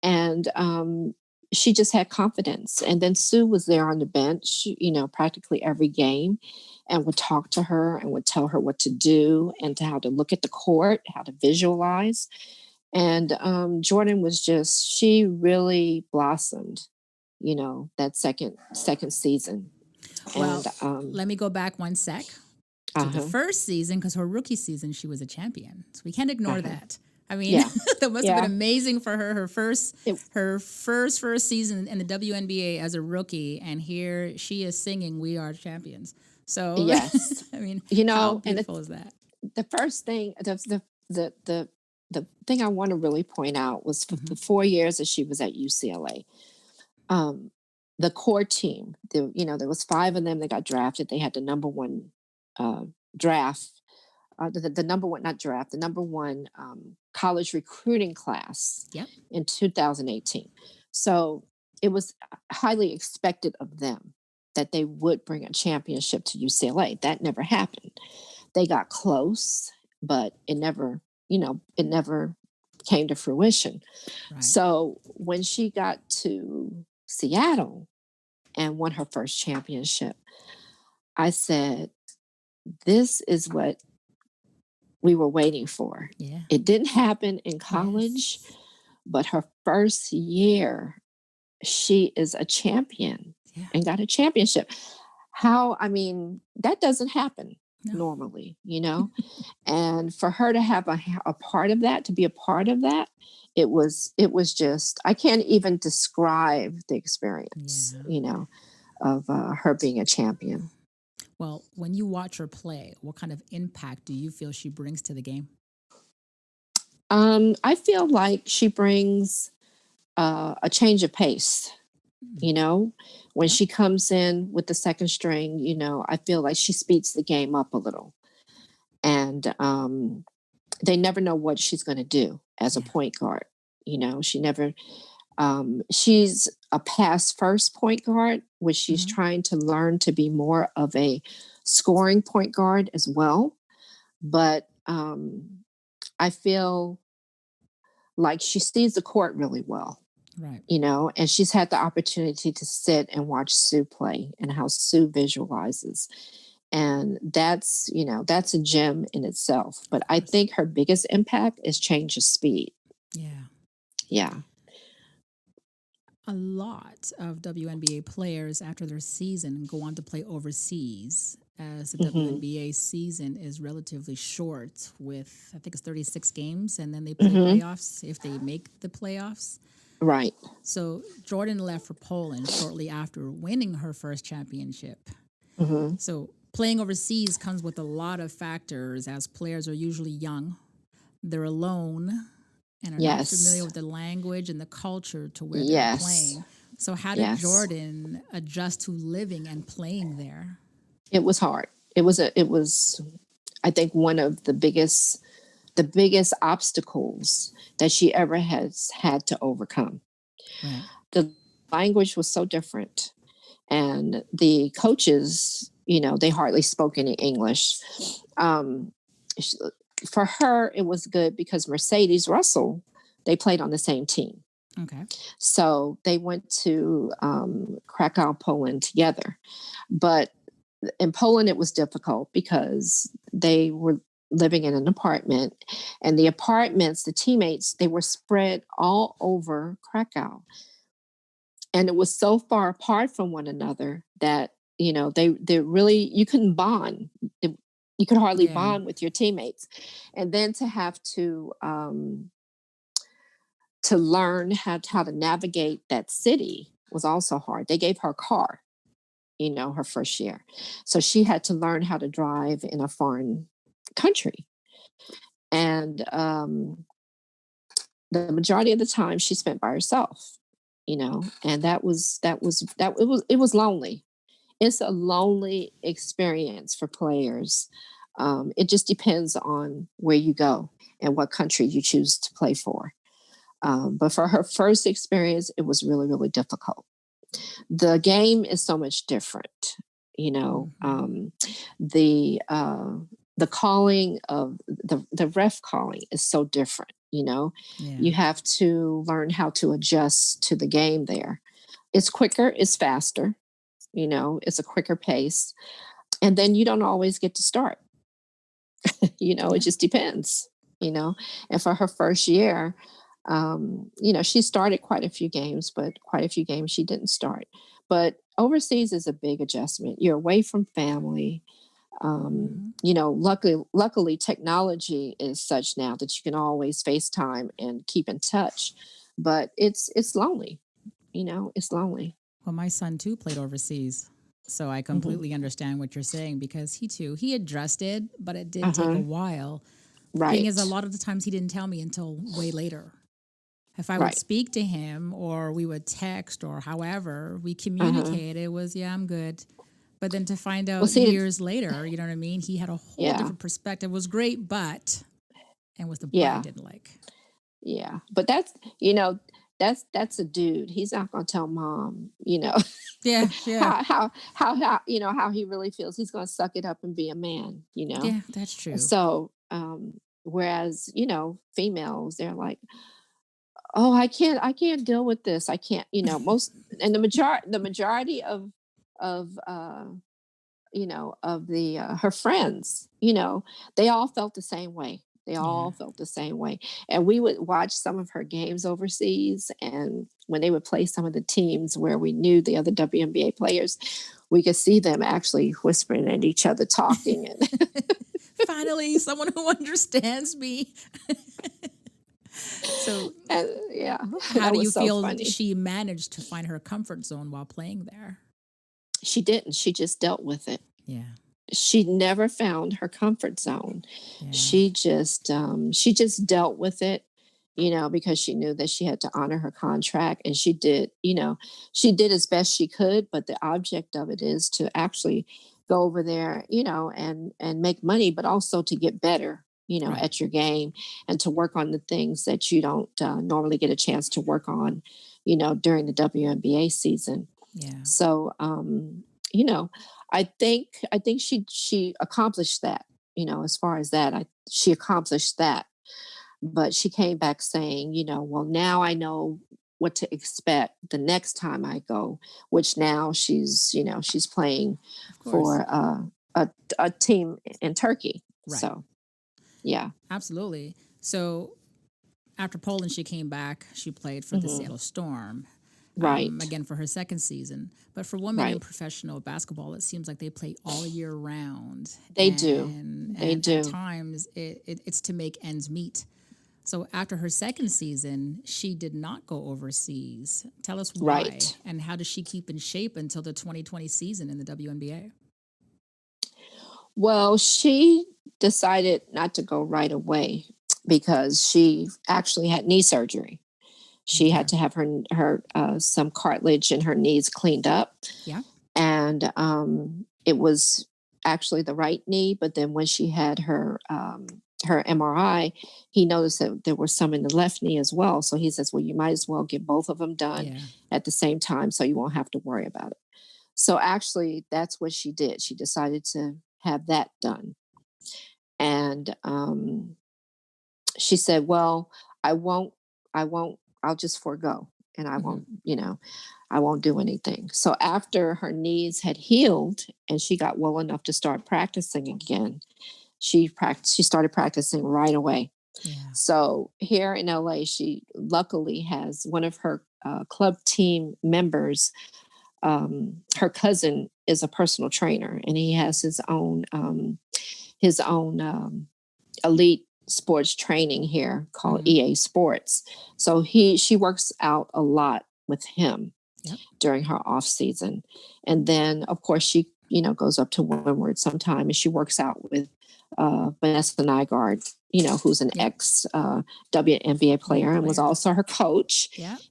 And she just had confidence. And then Sue was there on the bench, practically every game, and would talk to her and would tell her what to do and to how to look at the court, how to visualize. And Jordan she really blossomed, that second season. And Well, let me go back one sec to the uh-huh, first season, because her rookie season she was a champion. So we can't ignore uh-huh. that. I mean, Yeah, that must have been yeah. amazing for her. It, Her first season in the WNBA as a rookie, and here she is singing "We Are Champions." So, yes. I mean, how And beautiful is that? the first thing, the thing I want to really point out was for Mm-hmm. the 4 years that she was at UCLA. Um, the core team, there was five of them that got drafted. They had the number one draft, the number one, not draft, the number one college recruiting class Yep. in 2018. So it was highly expected of them that they would bring a championship to UCLA. That never happened. They got close, but it never came to fruition. Right. So when she got to Seattle and won her first championship, I said, "This is what we were waiting for." Yeah. It didn't happen in college, Yes. but her first year, she is a champion Yeah. and got a championship. I mean, that doesn't happen No. normally, and for her to have a part of that, to be a part of that, it was just, I can't even describe the experience, Yeah. of her being a champion. Well, when you watch her play, what kind of impact do you feel she brings to the game? I feel like she brings a change of pace. Mm. You know, when Yeah. she comes in with the second string, I feel like she speeds the game up a little. And they never know what she's going to do as a Yeah. point guard. She never, she's a pass first point guard, which she's Mm-hmm. trying to learn to be more of a scoring point guard as well. But I feel like she sees the court really well, Right. and she's had the opportunity to sit and watch Sue play and how Sue visualizes. And that's a gem in itself. But Of I course. think her biggest impact is change of speed. Yeah. Yeah. A lot of WNBA players after their season go on to play overseas, as the Hmm. WNBA season is relatively short, with I think it's 36 games, and then they play Hmm. playoffs if they make the playoffs. Right. So Jordan left for Poland shortly after winning her first championship. Hmm. So playing overseas comes with a lot of factors, as players are usually young, they're alone, and are not familiar Yes. with the language and the culture to where they're Yes. playing. So how did Yes. Jordan adjust to living and playing there? It was hard. It was I think one of the biggest obstacles that she ever has had to overcome. Right. The language was so different, and the coaches, they hardly spoke any English. For her, it was good because Mercedes Russell, they played on the same team. Okay. So they went to Krakow, Poland together. But in Poland, it was difficult because they were living in an apartment, and the apartments, the teammates, they were spread all over Krakow. And it was so far apart from one another that, they really, you couldn't bond. You could hardly bond with your teammates. And then to have to learn how to navigate that city was also hard. They gave her a car, her first year. So she had to learn how to drive in a foreign country. And the majority of the time she spent by herself, and it was lonely. It's a lonely experience for players. It just depends on where you go and what country you choose to play for. But for her first experience, it was really, really difficult. The game is so much different, the calling of the ref calling is so different. You have to learn how to adjust to the game there. It's quicker, it's faster, it's a quicker pace. And then you don't always get to start. It just depends, and for her first year, she started quite a few games, but quite a few games she didn't start. But overseas is a big adjustment. You're away from family. Luckily technology is such now that you can always FaceTime and keep in touch, but it's lonely, it's lonely. Well, my son too played overseas, so I completely understand what you're saying, because he adjusted, but it did take a while. Right. The thing is, a lot of the times he didn't tell me until way later. If I would speak to him, or we would text, or however we communicated, it was, I'm good. But then to find out years later, you know what I mean? He had a whole different perspective. It was great, but, and was the part I didn't like. Yeah. But that's a dude. He's not going to tell mom, Yeah. how he really feels. He's going to suck it up and be a man, Yeah, that's true. So, whereas, females, they're like, oh, I can't deal with this. I can't, most, and the majority of her friends, they all felt the same way. And we would watch some of her games overseas, and when they would play some of the teams where we knew the other WNBA players, we could see them actually whispering at each other, talking. And finally, someone who understands me. So, how do you feel she managed to find her comfort zone while playing there? She didn't. She just dealt with it. Yeah. She never found her comfort zone. Yeah. She just dealt with it, because she knew that she had to honor her contract, and she did as best she could. But the object of it is to actually go over there, and make money, but also to get better, at your game, and to work on the things that you don't normally get a chance to work on, during the WNBA season. Yeah. So, I think she accomplished that, as far as that, she accomplished that, but she came back saying, well, now I know what to expect the next time I go, which now she's playing for a team in Turkey. Right. So, yeah. Absolutely. So after Poland, she came back, she played for the Seattle Storm. Right. Again, for her second season. But for women in professional basketball, it seems like they play all year round. They do. At times, it's to make ends meet. So after her second season, she did not go overseas. Tell us why. Right. And how does she keep in shape until the 2020 season in the WNBA? Well, she decided not to go right away because she actually had knee surgery. She had to have her some cartilage in her knees cleaned up. Yeah. And it was actually the right knee, but then when she had her MRI, he noticed that there were some in the left knee as well. So he says, well, you might as well get both of them done at the same time so you won't have to worry about it. So actually, that's what she did. She decided to have that done. And she said, well, I'll just forego, and I won't, I won't do anything. So after her knees had healed and she got well enough to start practicing again, she started practicing right away. Yeah. So here in LA, she luckily has one of her club team members. Her cousin is a personal trainer, and he has his own elite sports training here called EA Sports. So she works out a lot with him during her off season. And then of course she, goes up to Windward sometime, and she works out with Vanessa Nygaard, who's an ex WNBA player and was also her coach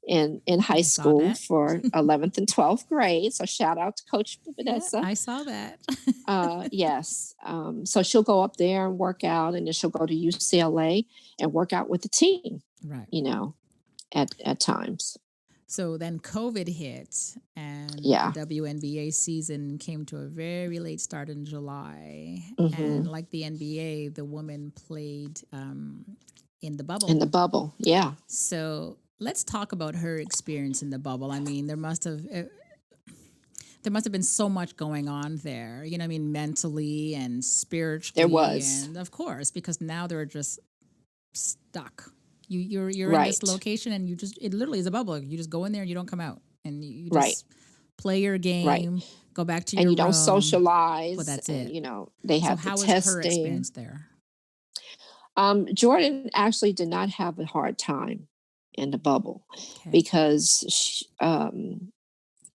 in high school for 11th and 12th grade. So shout out to Coach Vanessa. I saw that. Yes. So she'll go up there and work out, and then she'll go to UCLA and work out with the team, right? At times. So then COVID hit, and the WNBA season came to a very late start in July. And like the NBA, the women played in the bubble. In the bubble, yeah. So let's talk about her experience in the bubble. I mean, there must have been so much going on there, mentally and spiritually. There was. And of course, because now they're just stuck. You're in this location, and it literally is a bubble. You just go in there and you don't come out, and you just play your game, go back to your room. And you don't socialize. Well, that's it. They have the testing. So how was her experience there? Jordin actually did not have a hard time in the bubble because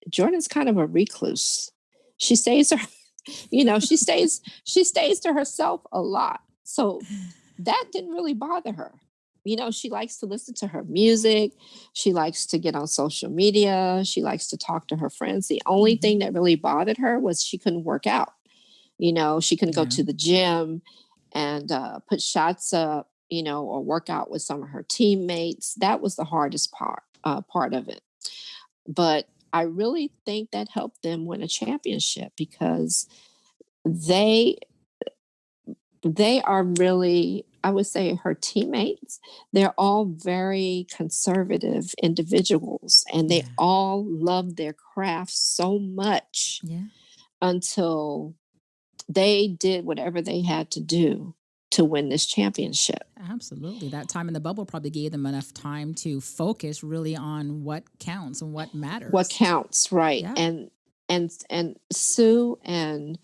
Jordin's kind of a recluse. She stays she stays to herself a lot. So that didn't really bother her. She likes to listen to her music. She likes to get on social media. She likes to talk to her friends. The only thing that really bothered her was she couldn't work out. She couldn't go to the gym and put shots up, or work out with some of her teammates. That was the hardest part of it. But I really think that helped them win a championship, because they are really, I would say, her teammates, they're all very conservative individuals, and they all love their craft so much until they did whatever they had to do to win this championship. Absolutely. That time in the bubble probably gave them enough time to focus really on what counts and what matters. What counts, right. Yeah. And Sue and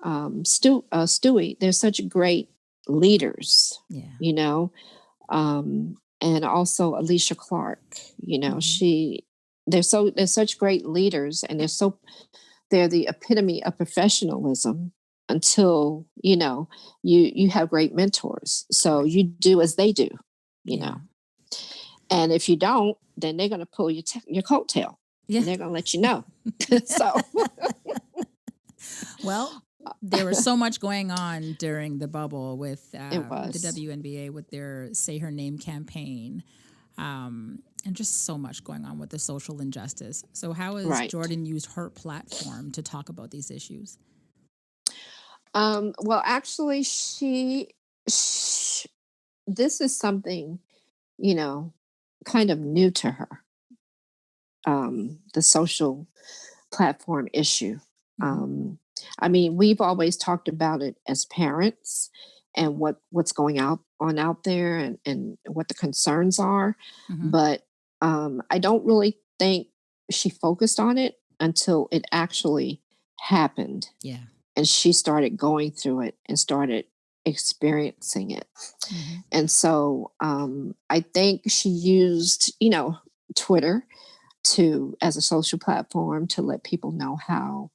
Stewie, they're such great leaders, and also Alicia Clark, they're such great leaders, and they're the epitome of professionalism until, you have great mentors. So you do as they do, know, and if you don't, then they're going to pull your coattail. Yeah. And they're going to let you know. So, well, there was so much going on during the bubble with the WNBA with their Say Her Name campaign, and just so much going on with the social injustice. So how has Jordin used her platform to talk about these issues? Well, actually, this is something, kind of new to her, the social platform issue. I mean, we've always talked about it as parents and what's going on out there, and what the concerns are. But I don't really think she focused on it until it actually happened. Yeah. And she started going through it and started experiencing it. And so I think she used, Twitter as a social platform to let people know how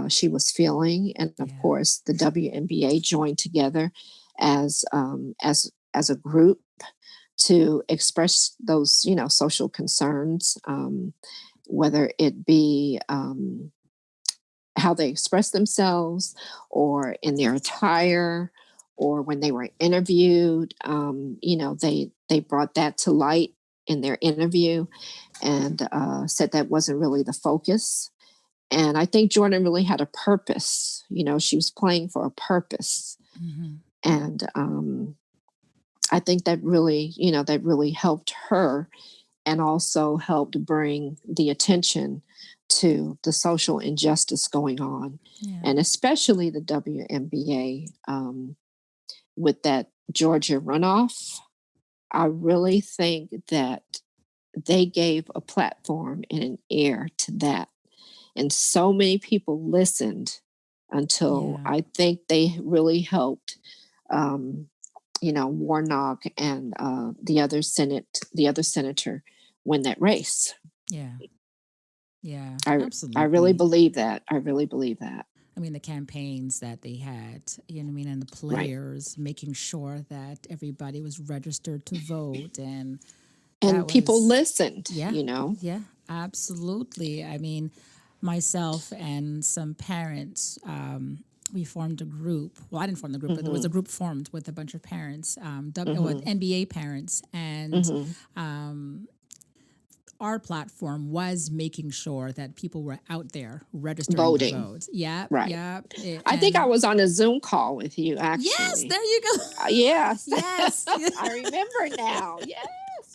she was feeling. And of course, the WNBA joined together as a group to express those, social concerns, whether it be how they express themselves, or in their attire, or when they were interviewed. They brought that to light in their interview, and said that wasn't really the focus. And I think Jordin really had a purpose. She was playing for a purpose. Mm-hmm. And I think that really helped her, and also helped bring the attention to the social injustice going on, and especially the WNBA, with that Georgia runoff. I really think that they gave a platform and an ear to that. And so many people listened until I think they really helped, Warnock and the other senator win that race. Yeah, absolutely. I really believe that. I really believe that. I mean, the campaigns that they had, and the players making sure that everybody was registered to vote, and people listened. Yeah, absolutely. I mean, myself and some parents, we formed a group. Well, I didn't form the group, but there was a group formed with a bunch of parents, NBA parents, and our platform was making sure that people were out there registering voting. To vote. Yeah, right. Yeah. I think I was on a Zoom call with you, actually. Yes, there you go. Yes. Yes. I remember now.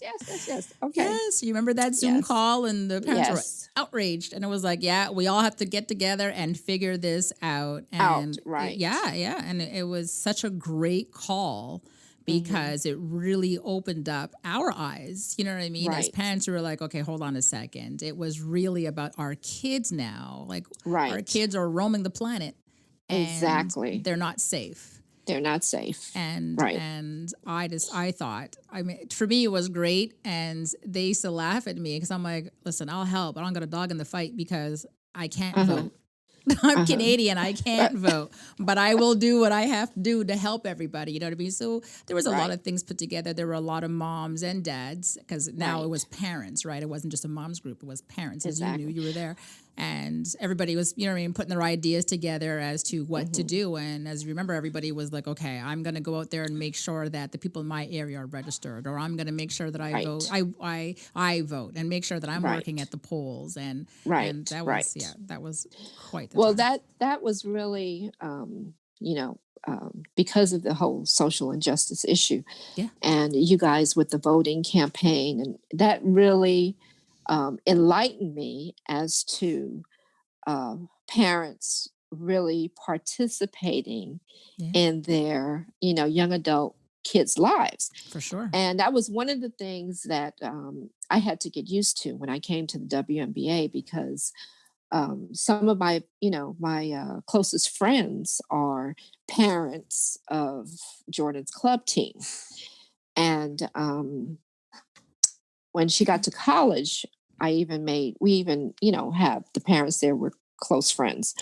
Yes. Okay. Yes, you remember that Zoom call, and the parents were outraged, and it was like, we all have to get together and figure this out. And right. And it was such a great call, because it really opened up our eyes. You know what I mean? Right. As parents, we were like, okay, hold on a second. It was really about our kids now. Like, our kids are roaming the planet. And exactly. they're not safe. They're not safe. And I thought, for me, it was great. And they used to laugh at me, because I'm like, listen, I'll help, but I'm going to dog in the fight, because I can't vote. I'm Canadian. I can't vote, but I will do what I have to do to help everybody. You know what I mean? So there was a lot of things put together. There were a lot of moms and dads, because now it was parents, right? It wasn't just a mom's group. It was parents, as you knew, you were there. And everybody was, putting their ideas together as to what to do. And as you remember, everybody was like, okay, I'm going to go out there and make sure that the people in my area are registered, or I'm going to make sure that I vote. I vote, and make sure that I'm working at the polls. And that was, that was quite the time. That was really, because of the whole social injustice issue. Yeah. And you guys with the voting campaign, and that really enlightened me as to parents really participating in their, young adult kids' lives. For sure. And that was one of the things that I had to get used to when I came to the WNBA, because some of my, my closest friends are parents of Jordin's club team. And when she got to college, we even, have the parents there were close friends.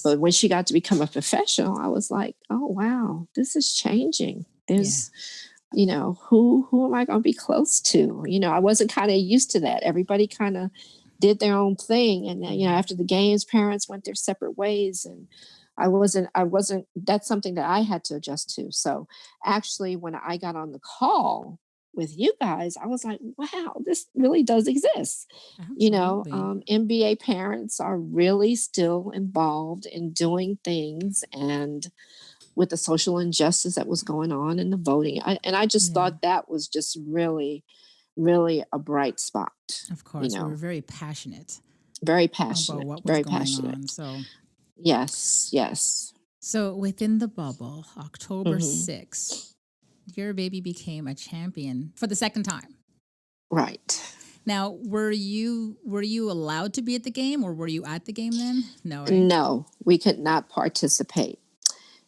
But when she got to become a professional, I was like, oh, wow, this is changing. There's, who am I going to be close to? I wasn't kind of used to that. Everybody kind of did their own thing. And, after the games, parents went their separate ways. And I wasn't, that's something that I had to adjust to. So actually, when I got on the call with you guys, I was like, wow, this really does exist. Absolutely. NBA parents are really still involved in doing things, and with the social injustice that was going on in the voting. I just thought that was just really, really a bright spot. Of course, we were very passionate. Very passionate. About what was very going passionate. on. So yes. So within the bubble, October 6th, your baby became a champion for the second time. Right. Now, were you allowed to be at the game, or were you at the game then? No, right? No, we could not participate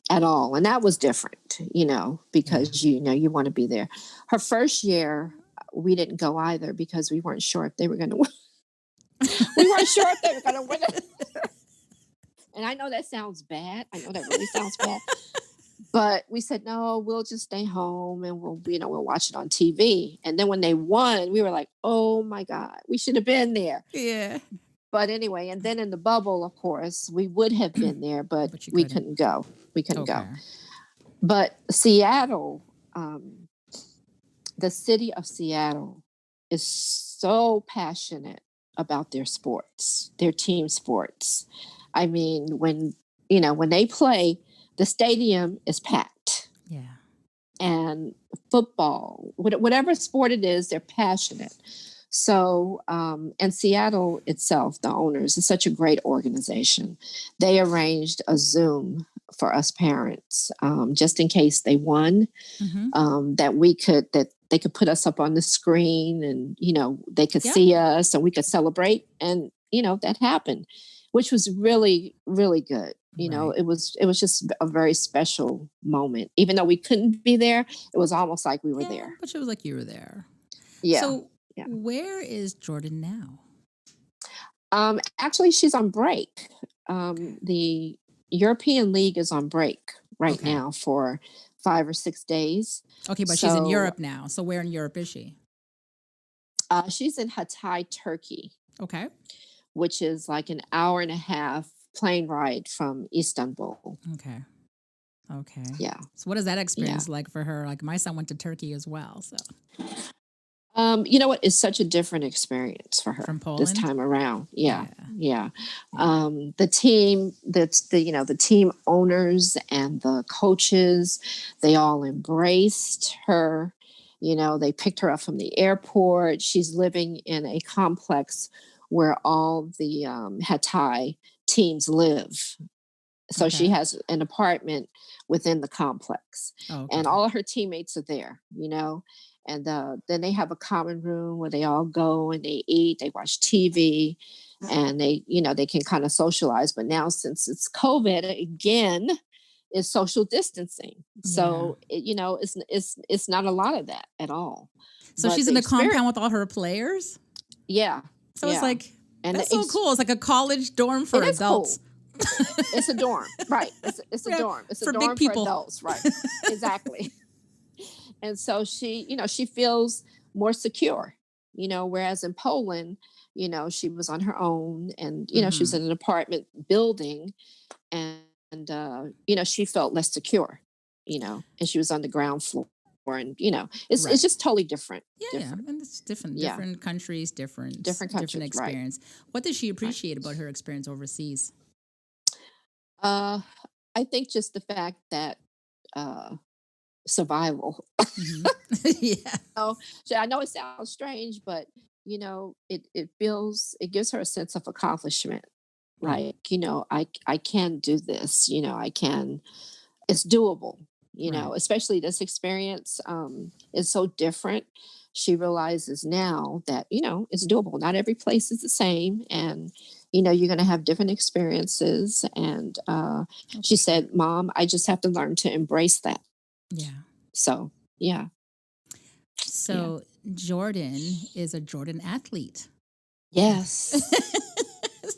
at all. And that was different, because, you want to be there. Her first year, we didn't go either, because we weren't sure if they were going to win. We weren't sure if they were going to win it. And I know that sounds bad. I know that really sounds bad. But we said, no, we'll just stay home, and we'll watch it on TV. And then when they won, we were like, oh my God, we should have been there. Yeah. But anyway, and then in the bubble, of course, we would have been there, but we couldn't go. We couldn't go. But Seattle, the city of Seattle is so passionate about their sports, their team sports. I mean, when they play, the stadium is packed. Yeah. And football, whatever sport it is, they're passionate. So, and Seattle itself, the owners, is such a great organization. They arranged a Zoom for us parents, just in case they won, that they could put us up on the screen, and they could see us, and we could celebrate. And that happened, which was really, really good. It was just a very special moment. Even though we couldn't be there, it was almost like we were there. But it was like you were there. Yeah. So where is Jordin now? Actually, she's on break. The European League is on break right now for 5 or 6 days. Okay, but she's in Europe now. So where in Europe is she? She's in Hatay, Turkey. Okay. Which is like an hour and a half plane ride from Istanbul. Okay. Yeah. So what is that experience like for her? Like my son went to Turkey as well. So. You know what? It's such a different experience for her from Poland this time around. Yeah. The team, the team owners and the coaches, they all embraced her. They picked her up from the airport. She's living in a complex where all the Hatay teams live. So she has an apartment within the complex. And all of her teammates are there, and then they have a common room where they all go and they eat, they watch TV, and they can kind of socialize. But now, since it's COVID again, it's social distancing. So, it's not a lot of that at all. So she's in the compound with all her players? Yeah. So it's like, and that's so cool. It's like a college dorm for adults. Cool. It's a dorm, right? It's a dorm. It's a dorm big people. For adults, right? Exactly. And so she feels more secure, whereas in Poland, she was on her own, and she was in an apartment building, and she felt less secure, and she was on the ground floor. And it's just totally different. And it's different countries, different experience. Right. What does she appreciate about her experience overseas? I think just the fact that survival. So I know it sounds strange, but it gives her a sense of accomplishment. Like, I can do this. It's doable. Especially this experience is so different. She realizes now that, it's doable. Not every place is the same. And, you're going to have different experiences. And she said, Mom, I just have to learn to embrace that. Yeah. So, yeah. So Jordin is a Jordin athlete. Yes.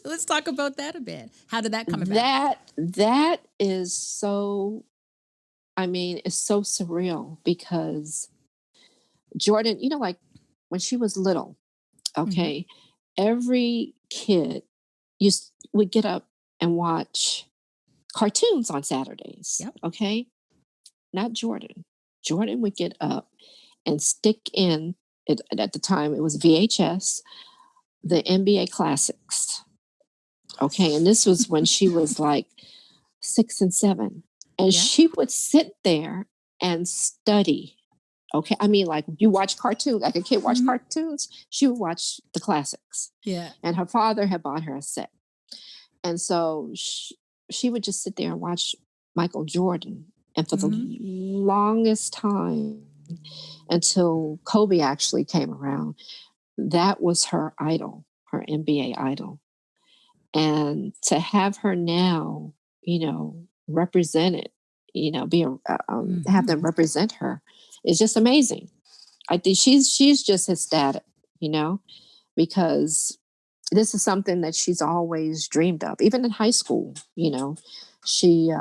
Let's talk about that a bit. How did that come about? That is so... it's so surreal because Jordin, like when she was little, every kid would get up and watch cartoons on Saturdays. Yep. Okay. Not Jordin. Jordin would get up and stick in it. At the time, it was VHS, the NBA classics. Okay. And this was when she was like 6 and 7. And she would sit there and study. Okay. Like you watch cartoons, like a kid watch cartoons, she would watch the classics. Yeah. And her father had bought her a set. And so she would just sit there and watch Michael Jordan. And for the longest time, until Kobe actually came around, that was her idol, her NBA idol. And to have her now, represent it, have them represent her is just amazing. I think she's just ecstatic, because this is something that she's always dreamed of. Even in high school, she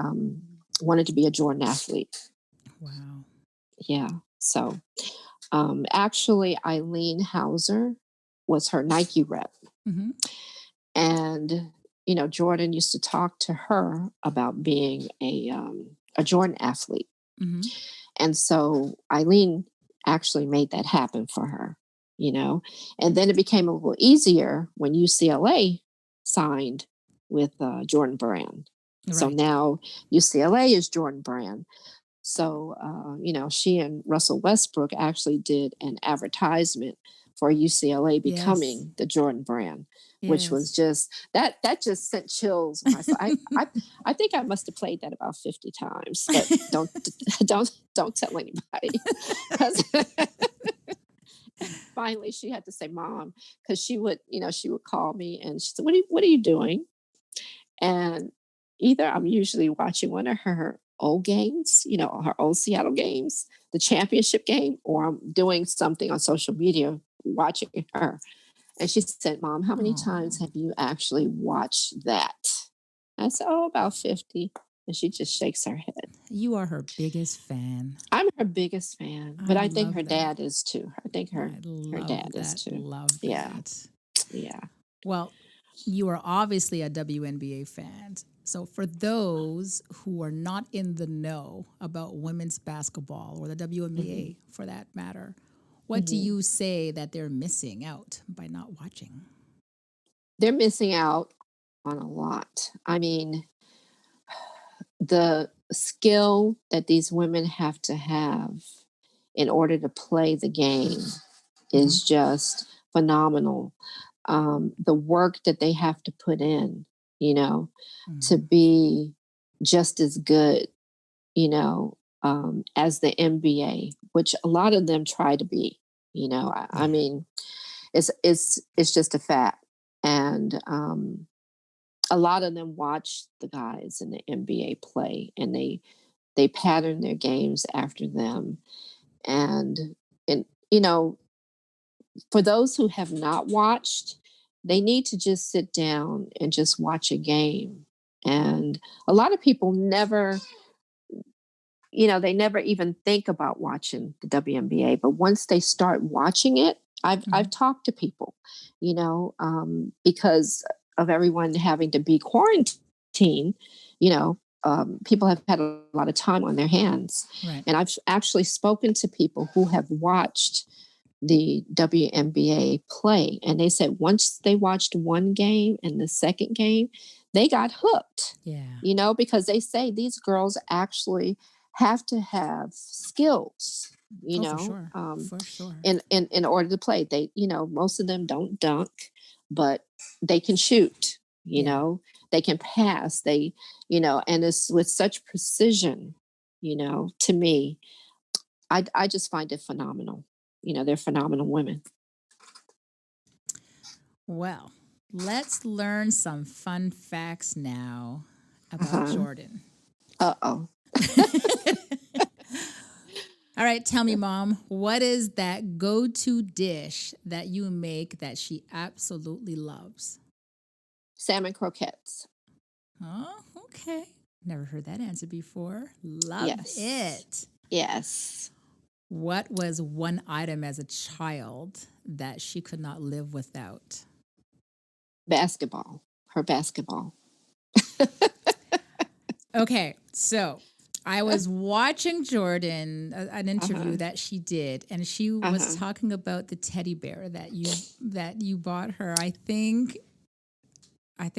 wanted to be a Jordan athlete. Wow. Yeah. So actually, Eileen Hauser was her Nike rep. And, Jordin used to talk to her about being a Jordan athlete. Mm-hmm. And so Eileen actually made that happen for her, and then it became a little easier when UCLA signed with Jordan Brand. Right. So now UCLA is Jordan Brand. So, she and Russell Westbrook actually did an advertisement for UCLA becoming the Jordan Brand, which was just that just sent chills. I think I must have played that about 50 times, but don't tell anybody. Finally, she had to say, "Mom," because she would call me and she said, "What are you doing?" And either I'm usually watching one of her old games, her old Seattle games, the championship game, or I'm doing something on social media watching her. And she said, "Mom, how many times have you actually watched that?" I said, "Oh, about 50. And she just shakes her head. You are her biggest fan. I'm her biggest fan, but I think her dad is too. I think her dad is too. Love that. Yeah. Well, you are obviously a WNBA fan. So for those who are not in the know about women's basketball or the WNBA for that matter, what do you say that they're missing out by not watching? They're missing out on a lot. I mean, the skill that these women have to have in order to play the game is just phenomenal. The work that they have to put in, to be just as good, as the NBA, which a lot of them try to be. I mean, it's just a fact, and a lot of them watch the guys in the NBA play, and they pattern their games after them, and for those who have not watched, they need to just sit down and just watch a game. And a lot of people never, they never even think about watching the WNBA. But once they start watching it, I've talked to people, because of everyone having to be quarantined, people have had a lot of time on their hands. Right. And I've actually spoken to people who have watched the WNBA play. And they said once they watched one game and the second game, they got hooked. Yeah. Because they say these girls actually have to have skills, for sure. In order to play. They, most of them don't dunk, but they can shoot, they can pass, they, and it's with such precision, to me, I just find it phenomenal. They're phenomenal women. Well, let's learn some fun facts now about Jordin. Uh-oh. All right, tell me, Mom, what is that go-to dish that you make that she absolutely loves? Salmon croquettes. Oh, okay. Never heard that answer before. Love it. Yes. What was one item as a child that she could not live without? Basketball. Her basketball. Okay, so I was watching Jordin, an interview that she did, and she was talking about the teddy bear that you bought her. I think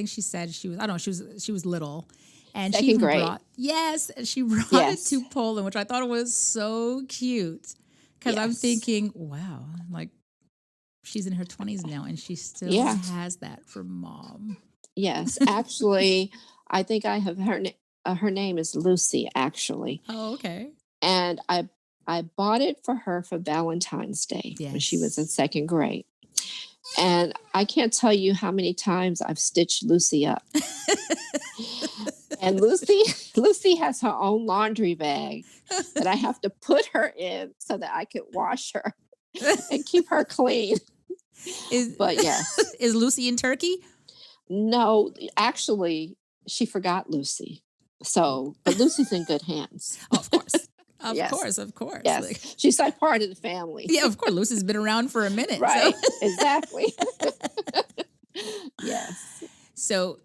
she said she was little. And Second she even grade. brought it to Poland, which I thought was so cute. Because I'm thinking, wow, like she's in her 20s now and she still has that for Mom. Yes, actually, I think I have her name is Lucy, actually. Oh, okay. And I bought it for her for Valentine's Day when she was in second grade. And I can't tell you how many times I've stitched Lucy up. And Lucy has her own laundry bag that I have to put her in so that I can wash her and keep her clean. But yes. Is Lucy in Turkey? No, actually, she forgot Lucy. So, but Lucy's in good hands. Oh, of course. Of course. Yes. Like, she's like part of the family. Yeah, of course. Lucy's been around for a minute. Right. So. Exactly. Yes. So,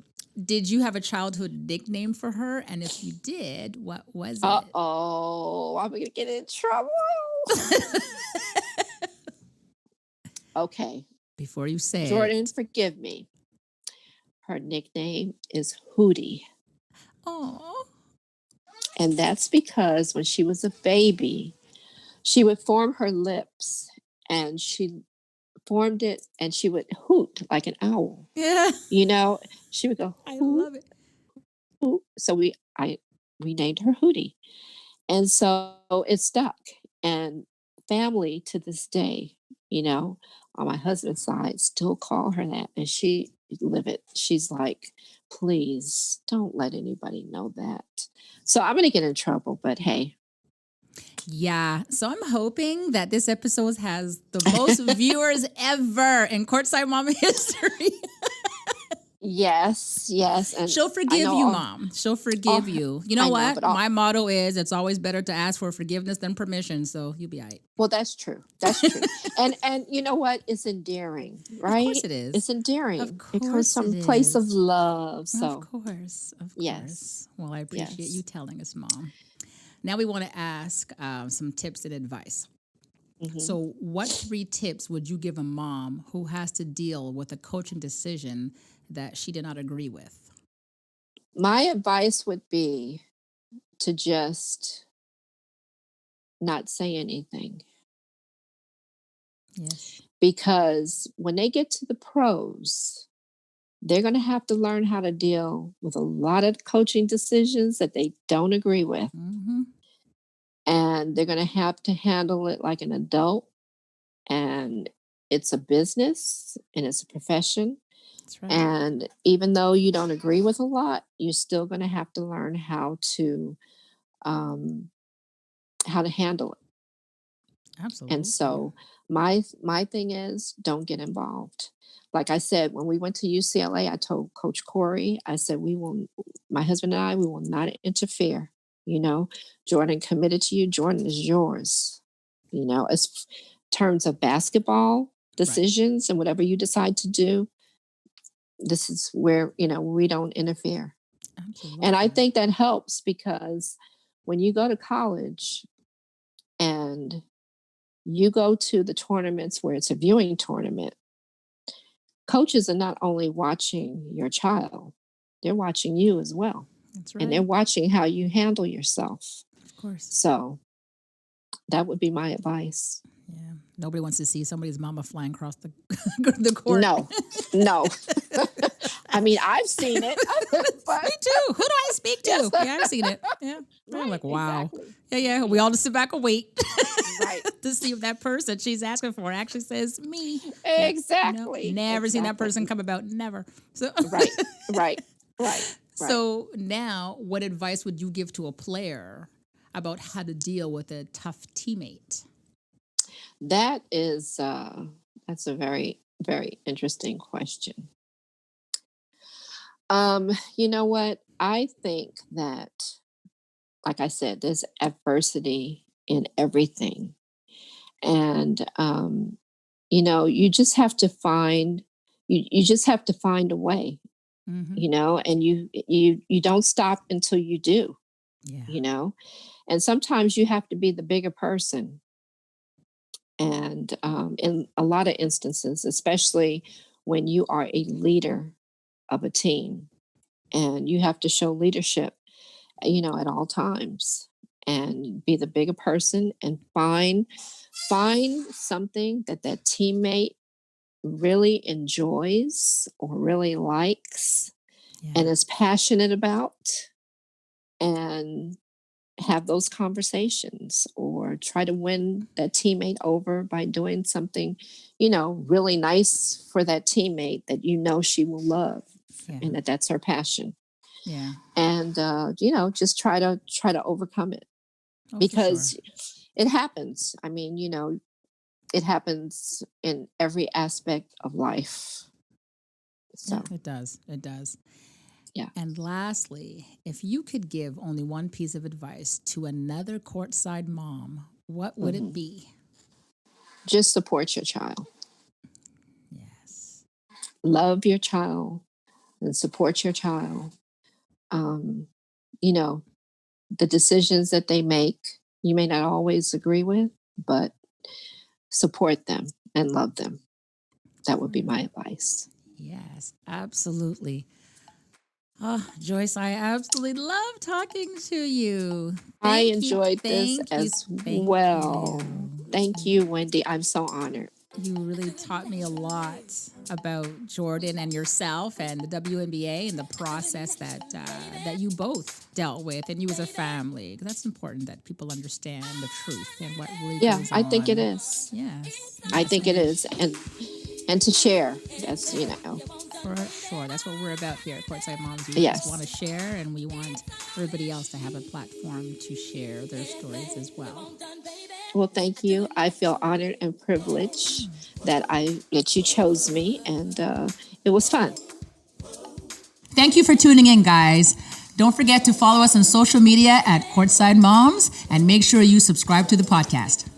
did you have a childhood nickname for her? And if you did, what was it? Uh-oh, I'm going to get in trouble. Okay. Before you say Jordin, it. forgive me. Her nickname is Hootie. Oh. And that's because when she was a baby, she would form her lips and she formed it and she would hoot like an owl. Yeah. You know, she would go I hoot, love it. hoot. So we named her Hootie. And so it stuck. And family to this day, you know, on my husband's side still call her that. And she live it. She's like, please don't let anybody know that. So I'm gonna get in trouble, but hey. Yeah. So I'm hoping that this episode has the most viewers ever in Courtside Mama history. Yes. And She'll forgive you, Mom. She'll forgive you. You know I know, what? but My motto is it's always better to ask for forgiveness than permission. So you'll be all right. well, that's true. That's true. and you know what? It's endearing, right? Of course it is. It's endearing. Of It comes course from it a place of is. love. So Of course. yes. Well, I appreciate Yes. you telling us, Mom. Now we want to ask some tips and advice. Mhm. So, what 3 tips would you give a mom who has to deal with a coaching decision that she did not agree with? My advice would be to just not say anything Yes. because when they get to the pros, they're going to have to learn how to deal with a lot of coaching decisions that they don't agree with. Mm-hmm. And they're going to have to handle it like an adult. And it's a business and it's a profession. That's right. And even though you don't agree with a lot, you're still going to have to learn um, how to handle it. Absolutely. And so my thing is don't get involved. Like I said, when we went to UCLA, I told Coach Corey, I said, my husband and I, we will not interfere. You know, Jordin committed to you. Jordin is yours. You know, as terms of basketball decisions and whatever you decide to do, this is where, we don't interfere. Absolutely. And I think that helps because when you go to college and you go to the tournaments where it's a viewing tournament, coaches are not only watching your child, they're watching you as well. That's right. And they're watching how you handle yourself. Of course. So that would be my advice. Yeah. Nobody wants to see somebody's mama flying across the court. No. I mean, I've seen it. But me too. Who do I speak to? Yes. Yeah, I've seen it. Yeah. Right, I'm like, wow. exactly. Yeah. We all just sit back and wait. Right. To see if that person she's asking for actually says me. Exactly. No, never seen that person come about. Never. So Right. So now, what advice would you give to a player about how to deal with a tough teammate? That is that's a very, very interesting question. You know what? I think that, like I said, there's adversity in everything. And you just have to find you just have to find a way, Mm-hmm. and you don't stop until you do, Yeah. and sometimes you have to be the bigger person. And in a lot of instances, especially when you are a leader of a team and you have to show leadership, at all times and be the bigger person and find something that teammate really enjoys or really likes and is passionate about, and have those conversations or try to win that teammate over by doing something, really nice for that teammate that she will love, and that's her passion. Yeah. And just try to overcome it, because it happens. I mean, it happens in every aspect of life. So Yeah, it does. Yeah. And lastly, if you could give only one piece of advice to another courtside mom, what would it be? Just support your child. Yes. love your child and support your child. You know, the decisions that they make, you may not always agree with, but support them and love them. That would be my advice. Yes, absolutely. Oh, Joyce, I absolutely love talking to you. I enjoyed this as well. You. Thank you, Wendy. I'm so honored. You really taught me a lot about Jordin and yourself and the WNBA and the process that you both dealt with, and you as a family. That's important that people understand the truth and what really goes on. I think it is. Yes. I think it is. And to share. That's, For sure. That's what we're about here at Courtside Moms. We just want to share, and we want everybody else to have a platform to share their stories as well. Well, thank you. I feel honored and privileged that you chose me, and it was fun. Thank you for tuning in, guys. Don't forget to follow us on social media at Courtside Moms, and make sure you subscribe to the podcast.